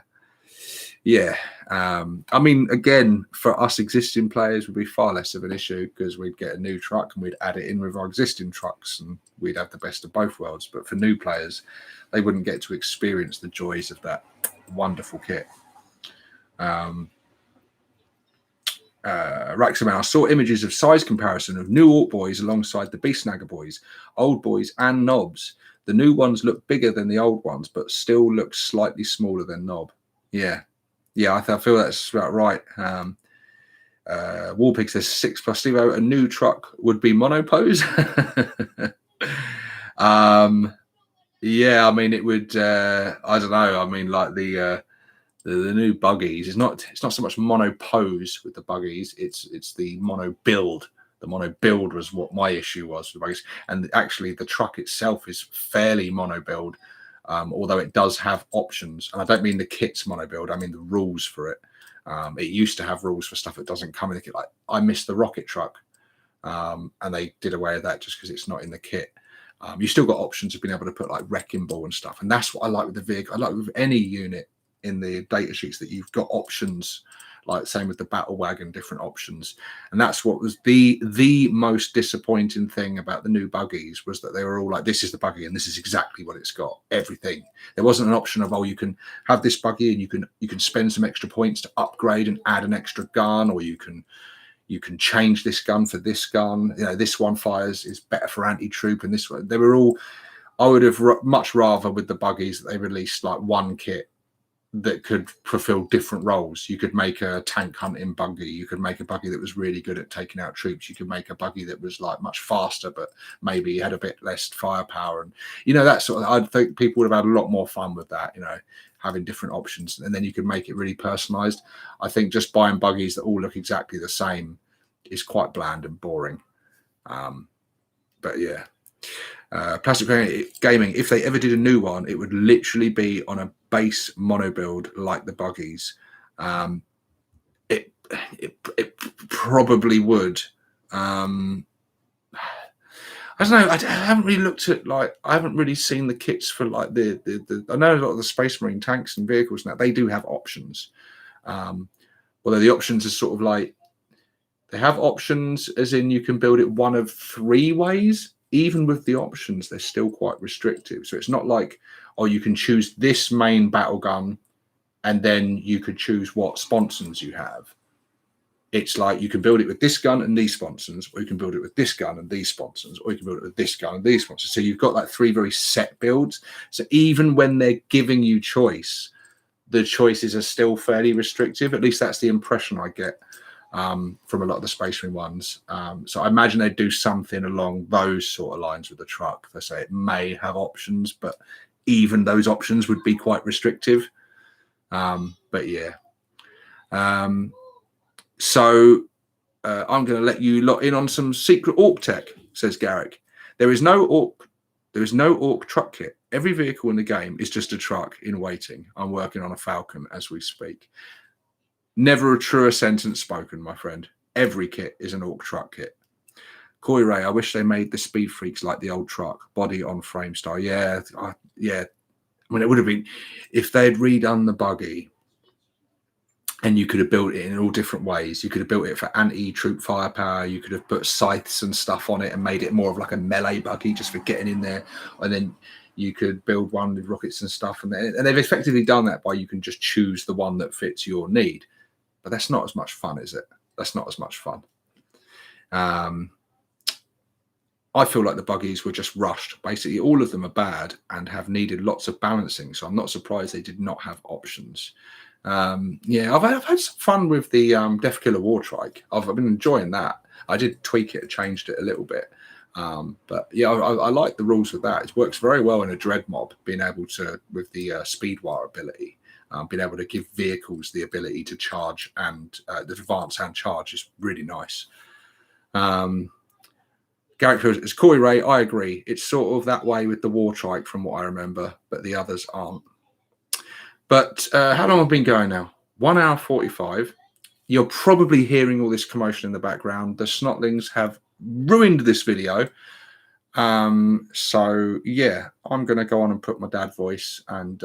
I mean, again, for us existing players would be far less of an issue, because we'd get a new truck and we'd add it in with our existing trucks and we'd have the best of both worlds. But for new players, they wouldn't get to experience the joys of that wonderful kit. Raxaman, I saw images of size comparison of new Ork Boys alongside the Beast Snagger Boys, old boys and knobs. The new ones look bigger than the old ones, but still look slightly smaller than knob. Yeah, I feel that's about right. Warpig says 6+ Stevo. A new truck would be monopose. Yeah, I mean, it would. I don't know. I mean, like the new buggies. It's not so much monopose with the buggies. It's the mono build. The mono build was what my issue was with the buggies. And actually, the truck itself is fairly mono build. Although it does have options, and I don't mean the kit's mono build, I mean the rules for it. It used to have rules for stuff that doesn't come in the kit. Like I missed the rocket truck, and they did away with that just because it's not in the kit. You still got options of being able to put like wrecking ball and stuff, and that's what I like with the vehicle. I like with any unit in the data sheets that you've got options, like same with the battle wagon, different options. And that's what was the most disappointing thing about the new buggies, was that they were all like, this is the buggy and this is exactly what it's got, everything. There wasn't an option of, oh, you can have this buggy and you can spend some extra points to upgrade and add an extra gun, or you can change this gun for this gun. You know, this one fires is better for anti-troop, and this one. They were all. I would have much rather with the buggies that they released like one kit that could fulfill different roles. You could make a tank hunting buggy. You could make a buggy that was really good at taking out troops. You could make a buggy that was like much faster, but maybe had a bit less firepower. And you know, that sort of. I think people would have had a lot more fun with that. You know, having different options, and then you could make it really personalized. I think just buying buggies that all look exactly the same is quite bland and boring. But yeah, Plastic Gaming, if they ever did a new one, it would literally be on a base mono build like the buggies. It probably would. I don't know. I haven't really looked at, like, I haven't really seen the kits for like the I know a lot of the Space Marine tanks and vehicles now, they do have options. Although the options are sort of like, they have options as in you can build it one of 3 ways. Even with the options, they're still quite restrictive. So it's not like, oh, you can choose this main battle gun and then you could choose what sponsons you have. It's like you can build it with this gun and these sponsons, or you can build it with this gun and these sponsons, or you can build it with this gun and these sponsons. So you've got like 3 very set builds. So even when they're giving you choice, the choices are still fairly restrictive. At least that's the impression I get from a lot of the Space Marine ones. So I imagine they do something along those sort of lines with the truck. They say it may have options, but even those options would be quite restrictive. But yeah. So I'm going to let you lot in on some secret Ork tech, says Garrick. There is no Ork truck kit. Every vehicle in the game is just a truck in waiting. I'm working on a Falcon as we speak. Never a truer sentence spoken, my friend. Every kit is an Ork truck kit. Coy Ray, I wish they made the Speed Freaks like the old truck, body on frame style. Yeah, yeah. I mean, it would have been, if they'd redone the buggy and you could have built it in all different ways. You could have built it for anti-troop firepower. You could have put scythes and stuff on it and made it more of like a melee buggy just for getting in there. And then you could build one with rockets and stuff. And they've effectively done that by, you can just choose the one that fits your need. But that's not as much fun, is it? That's not as much fun. I feel like the buggies were just rushed. Basically, all of them are bad and have needed lots of balancing. So I'm not surprised they did not have options. Yeah, I've had some fun with the Death Killer War Trike. I've been enjoying that. I did tweak it, changed it a little bit. But yeah, I like the rules with that. It works very well in a dread mob, being able to, with the speed wire ability. Being able to give vehicles the ability to charge, and the advance hand charge is really nice. Garrick Fields, it's Corey Ray. I agree. It's sort of that way with the War Trike from what I remember, but the others aren't. But how long have I been going now? 1 hour 45. You're probably hearing all this commotion in the background. The snotlings have ruined this video. So yeah, I'm going to go on and put my dad voice and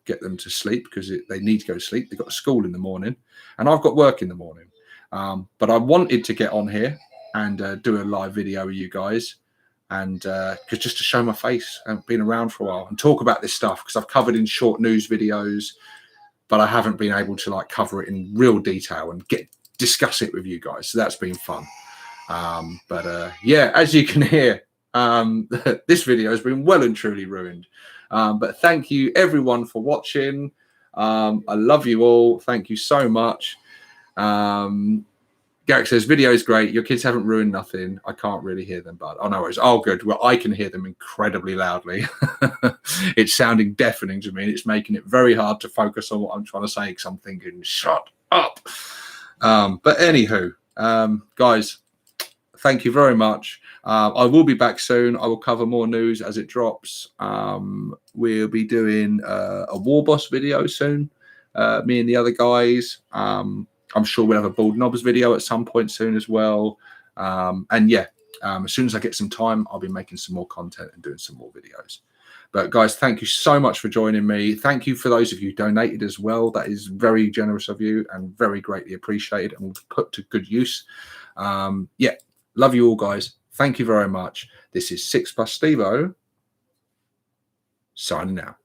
get them to sleep, because they need to go to sleep. They've got school in the morning and I've got work in the morning. But I wanted to get on here and do a live video with you guys, and because just to show my face. I've been around for a while and talk about this stuff, because I've covered in short news videos, but I haven't been able to like cover it in real detail and discuss it with you guys. So that's been fun. But yeah, as you can hear, this video has been well and truly ruined. But thank you everyone for watching. I love you all. Thank you so much. Garrick says, video is great. Your kids haven't ruined nothing. I can't really hear them, but oh no worries. Oh good. Well, I can hear them incredibly loudly. It's sounding deafening to me, and it's making it very hard to focus on what I'm trying to say, because I'm thinking, shut up. But anywho, guys, thank you very much. I will be back soon. I will cover more news as it drops. We'll be doing a War Boss video soon. Me and the other guys. I'm sure we'll have a Bald Knobs video at some point soon as well. And yeah, As soon as I get some time, I'll be making some more content and doing some more videos. But guys, thank you so much for joining me. Thank you for those of you who donated as well. That is very generous of you and very greatly appreciated and will be put to good use. Yeah, love you all, guys. Thank you very much. This is 6 Plus Stevo signing out.